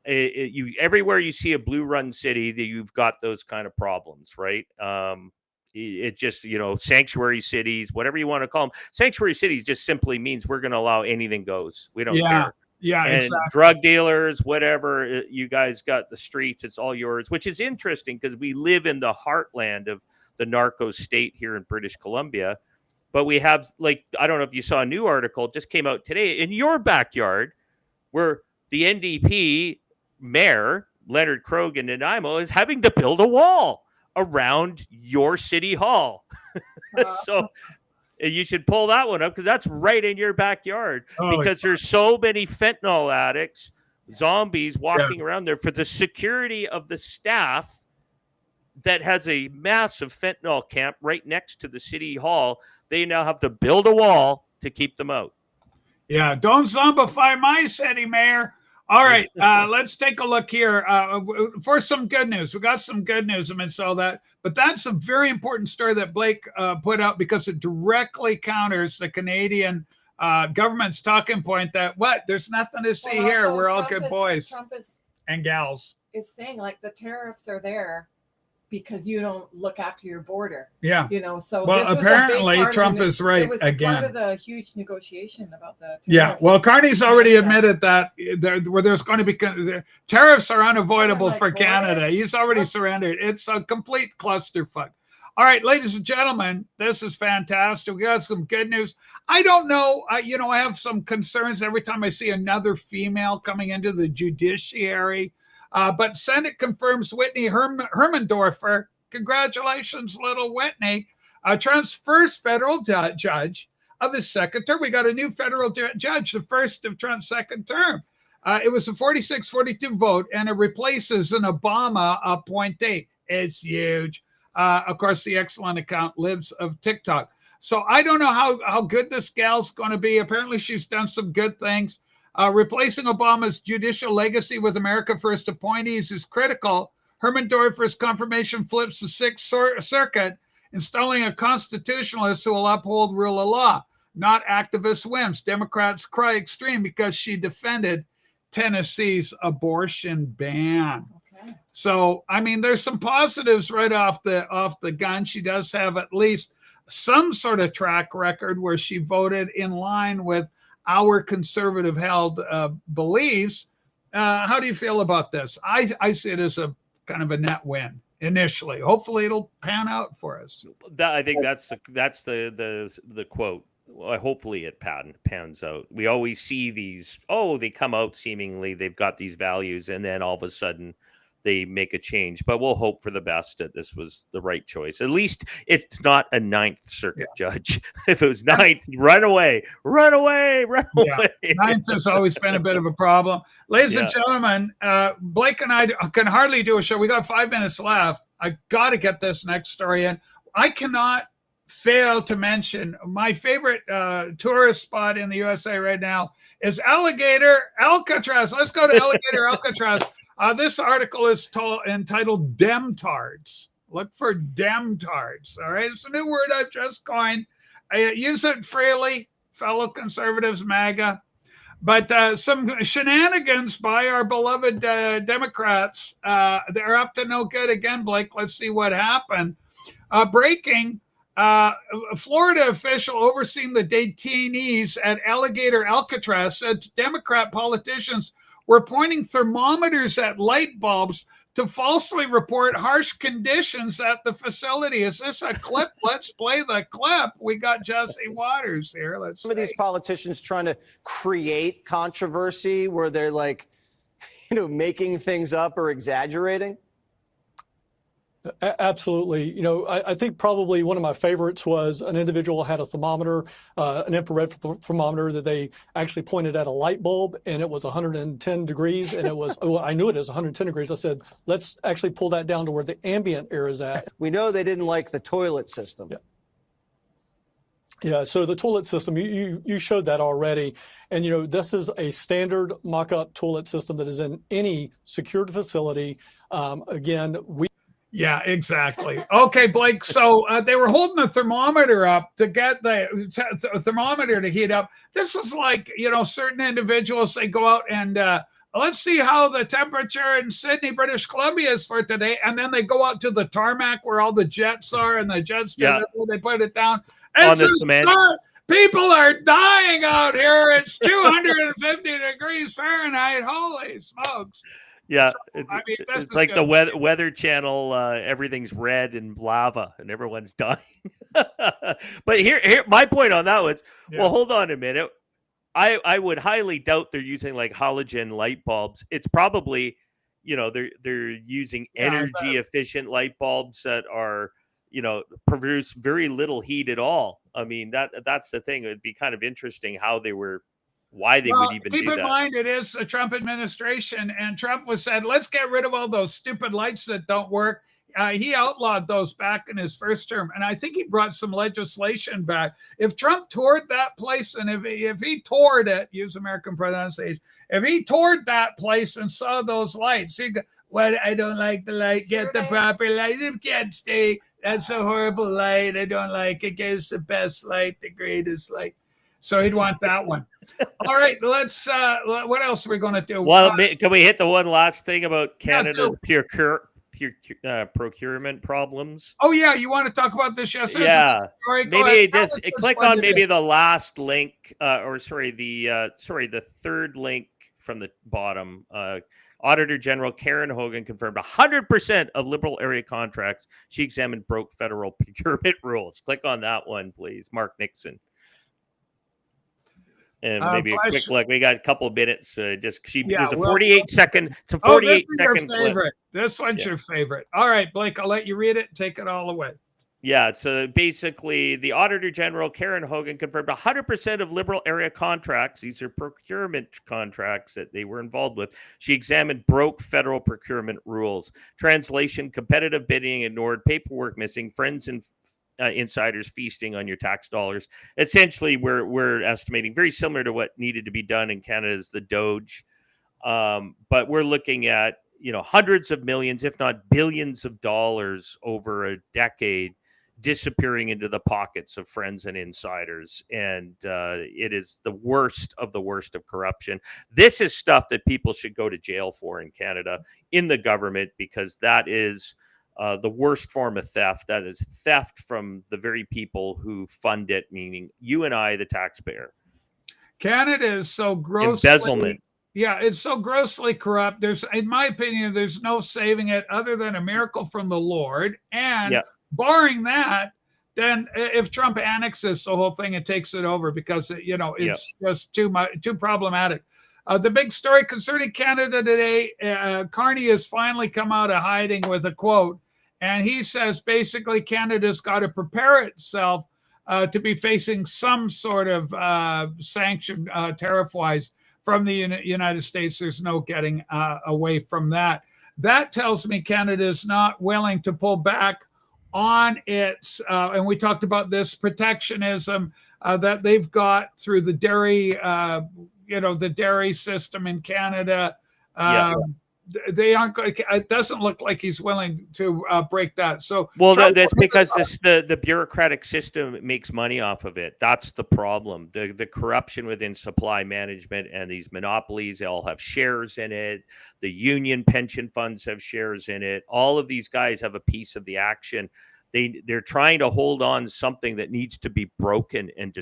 Speaker 2: Everywhere you see a blue run city, you've got those kind of problems, right? It just, sanctuary cities, whatever you want to call them. Sanctuary cities just simply means we're going to allow anything goes. We don't care.
Speaker 1: Yeah,
Speaker 2: and exactly. Drug dealers, whatever, you guys got the streets, it's all yours, which is interesting because we live in the heartland of the narco state here in British Columbia. But we have, I don't know if you saw a new article, just came out today in your backyard, where the NDP mayor, Leonard Crogue in Nanaimo, is having to build a wall around your city hall. So you should pull that one up because that's right in your backyard, because there's so many fentanyl addicts, zombies walking around there. For the security of the staff that has a massive fentanyl camp right next to the city hall, they now have to build a wall to keep them out. Yeah,
Speaker 1: don't zombify my city, Mayor. All right, let's take a look here for some good news. We got some good news amidst all that, but that's a very important story that Blake put out because it directly counters the Canadian government's talking point that there's nothing to see here. We're all good boys and gals.
Speaker 6: Is saying the tariffs are there because you don't look after your border.
Speaker 1: Yeah.
Speaker 6: So
Speaker 1: apparently Trump is right again.
Speaker 6: Part of the huge negotiation about the tariffs.
Speaker 1: Yeah. Well, Carney's already admitted that there's going to be tariffs are unavoidable for Canada. He's already surrendered. It's a complete clusterfuck. All right, ladies and gentlemen, this is fantastic. We got some good news. I don't know. I have some concerns every time I see another female coming into the judiciary. But Senate confirms Whitney Hermendorfer. Congratulations, little Whitney. Trump's first federal judge of his second term. We got a new federal judge, the first of Trump's second term. It was a 46-42 vote, and it replaces an Obama appointee. It's huge. Of course, the excellent account Lives of TikTok. So I don't know how good this gal's going to be. Apparently, she's done some good things. Replacing Obama's judicial legacy with America First appointees is critical. Herman Doerfer's confirmation flips the Sixth Circuit, installing a constitutionalist who will uphold rule of law, not activist whims. Democrats cry extreme because she defended Tennessee's abortion ban. Okay. So, I mean, there's some positives right off the gun. She does have at least some sort of track record where she voted in line with our conservative held beliefs. How do you feel about this? I see it as a kind of a net win initially. Hopefully it'll pan out for us.
Speaker 2: I think that's the quote. Well, hopefully it pans out. We always see these, they come out seemingly they've got these values, and then all of a sudden they make a change. But we'll hope for the best that this was the right choice. At least it's not a Ninth Circuit judge. If it was Ninth, run away.
Speaker 1: Ninth has always been a bit of a problem. Ladies and gentlemen, Blake and I can hardly do a show. We got 5 minutes left. I got to get this next story in. I cannot fail to mention my favorite tourist spot in the USA right now is Alligator Alcatraz. Let's go to Alligator Alcatraz. This article is entitled Demtards. Look for Demtards. All right. It's a new word I've just coined. I use it freely, fellow conservatives, MAGA. But some shenanigans by our beloved Democrats. They're up to no good again, Blake. Let's see what happened. Breaking. A Florida official overseeing the detainees at Alligator Alcatraz said Democrat politicians were pointing thermometers at light bulbs to falsely report harsh conditions at the facility. Is this a clip? Let's play the clip. We got Jesse Waters here. Let's
Speaker 8: Some of these politicians trying to create controversy where they're like, making things up or exaggerating.
Speaker 9: Absolutely. I think probably one of my favorites was an individual had a thermometer, an infrared thermometer that they actually pointed at a light bulb, and it was 110 degrees. And it was, I knew it is 110 degrees. I said, let's actually pull that down to where the ambient air is at.
Speaker 8: We know they didn't like the toilet system.
Speaker 9: Yeah, so the toilet system, you showed that already. And, this is a standard mock-up toilet system that is in any secured facility.
Speaker 1: Yeah, exactly. Okay, Blake. So they were holding the thermometer up to get the thermometer to heat up. This is like, certain individuals, they go out and let's see how the temperature in Sydney, British Columbia is for today. And then they go out to the tarmac where all the jets are, and the jets, they put it down. And people are dying out here. It's 250 degrees Fahrenheit. Holy smokes.
Speaker 2: Yeah, it's like the weather channel. Everything's red and lava, and everyone's dying. But here, my point on that was, well, hold on a minute. I would highly doubt they're using like halogen light bulbs. It's probably, they're using energy efficient light bulbs that are, produce very little heat at all. I mean, that's the thing. It would be kind of interesting why they would even do that.
Speaker 1: Keep in mind, it is a Trump administration, and Trump said, let's get rid of all those stupid lights that don't work. He outlawed those back in his first term, and I think he brought some legislation back. If Trump toured that place, and if he toured it, use American pronunciation, if he toured that place and saw those lights, he'd go, well, I don't like the light, get the proper light, it can't stay, that's a horrible light, I don't like it, gives the best light, the greatest light. So he'd want that one. All right, let's. What else are we going to do?
Speaker 2: Well, can we hit the one last thing about Canada's procurement problems?
Speaker 1: Oh yeah, you want to talk about this? Yes.
Speaker 2: Yeah. Maybe just click on maybe the last link, the third link from the bottom. Auditor General Karen Hogan confirmed 100% of Liberal area contracts she examined broke federal procurement rules. Click on that one, please. Mark Nixon. And maybe a quick look. We got a couple of minutes. There's a 48-second. It's a 48-second clip.
Speaker 1: This one's your favorite. All right, Blake, I'll let you read it. Take it all away.
Speaker 2: Yeah, so basically, the Auditor General, Karen Hogan, confirmed 100% of Liberal area contracts, these are procurement contracts that they were involved with, she examined broke federal procurement rules. Translation, competitive bidding ignored, paperwork missing, friends and insiders feasting on your tax dollars. Essentially, we're estimating very similar to what needed to be done in Canada is the Doge. But we're looking at, hundreds of millions, if not billions of dollars over a decade disappearing into the pockets of friends and insiders. And it is the worst of corruption. This is stuff that people should go to jail for in Canada, in the government, because that is the worst form of theft. That is theft from the very people who fund it, meaning you and I, the taxpayer.
Speaker 1: Canada is so grossly...
Speaker 2: Embezzlement.
Speaker 1: Yeah, it's so grossly corrupt. In my opinion, there's no saving it other than a miracle from the Lord. And barring that, then if Trump annexes the whole thing and takes it over, because it's just too problematic. The big story concerning Canada today, Carney has finally come out of hiding with a quote, and he says basically Canada's got to prepare itself to be facing some sort of sanction tariff-wise from the United States. There's no getting away from that. That tells me Canada is not willing to pull back on its, and we talked about this protectionism that they've got through the dairy, the dairy system in Canada. They aren't. It doesn't look like he's willing to break that. So,
Speaker 2: that's because the bureaucratic system makes money off of it. That's the problem. The corruption within supply management and these monopolies, they all have shares in it. The union pension funds have shares in it. All of these guys have a piece of the action. They're trying to hold on something that needs to be broken and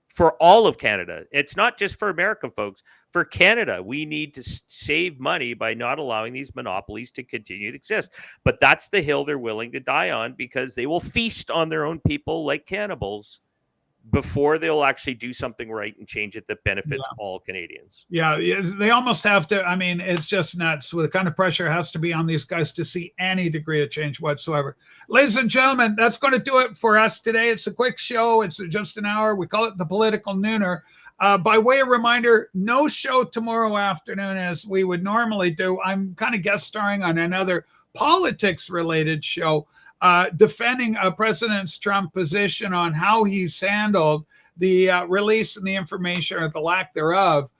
Speaker 2: for all of Canada. It's not just for American folks. For Canada, we need to save money by not allowing these monopolies to continue to exist. But that's the hill they're willing to die on, because they will feast on their own people like cannibals before they'll actually do something right and change it that benefits all Canadians.
Speaker 1: Yeah, they almost have to. I mean, it's just nuts. With the kind of pressure has to be on these guys to see any degree of change whatsoever. Ladies and gentlemen, that's going to do it for us today. It's a quick show. It's just an hour. We call it the Political Nooner. By way of reminder, no show tomorrow afternoon as we would normally do. I'm kind of guest starring on another politics-related show, defending President Trump's position on how he's handled the release and the information, or the lack thereof,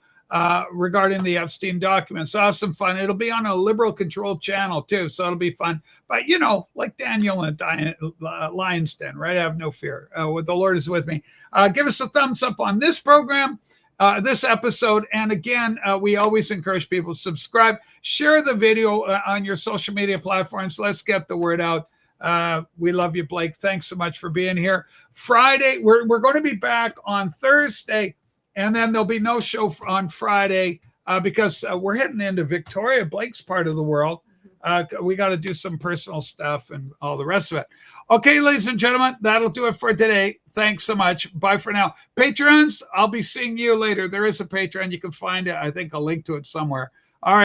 Speaker 1: regarding the Epstein documents. So have some fun. It'll be on a liberal-controlled channel, too, so it'll be fun. But, like Daniel and Lion's Den, right? I have no fear. The Lord is with me. Give us a thumbs up on this program, this episode. And again, we always encourage people to subscribe. Share the video on your social media platforms. Let's get the word out. We love you, Blake. Thanks so much for being here. Friday, we're going to be back on Thursday, and then there'll be no show on Friday because we're heading into Victoria, Blake's part of the world. We got to do some personal stuff and all the rest of it. Okay, ladies and gentlemen, that'll do it for today. Thanks so much. Bye for now. Patrons, I'll be seeing you later. There is a Patreon. You can find it. I think I'll link to it somewhere.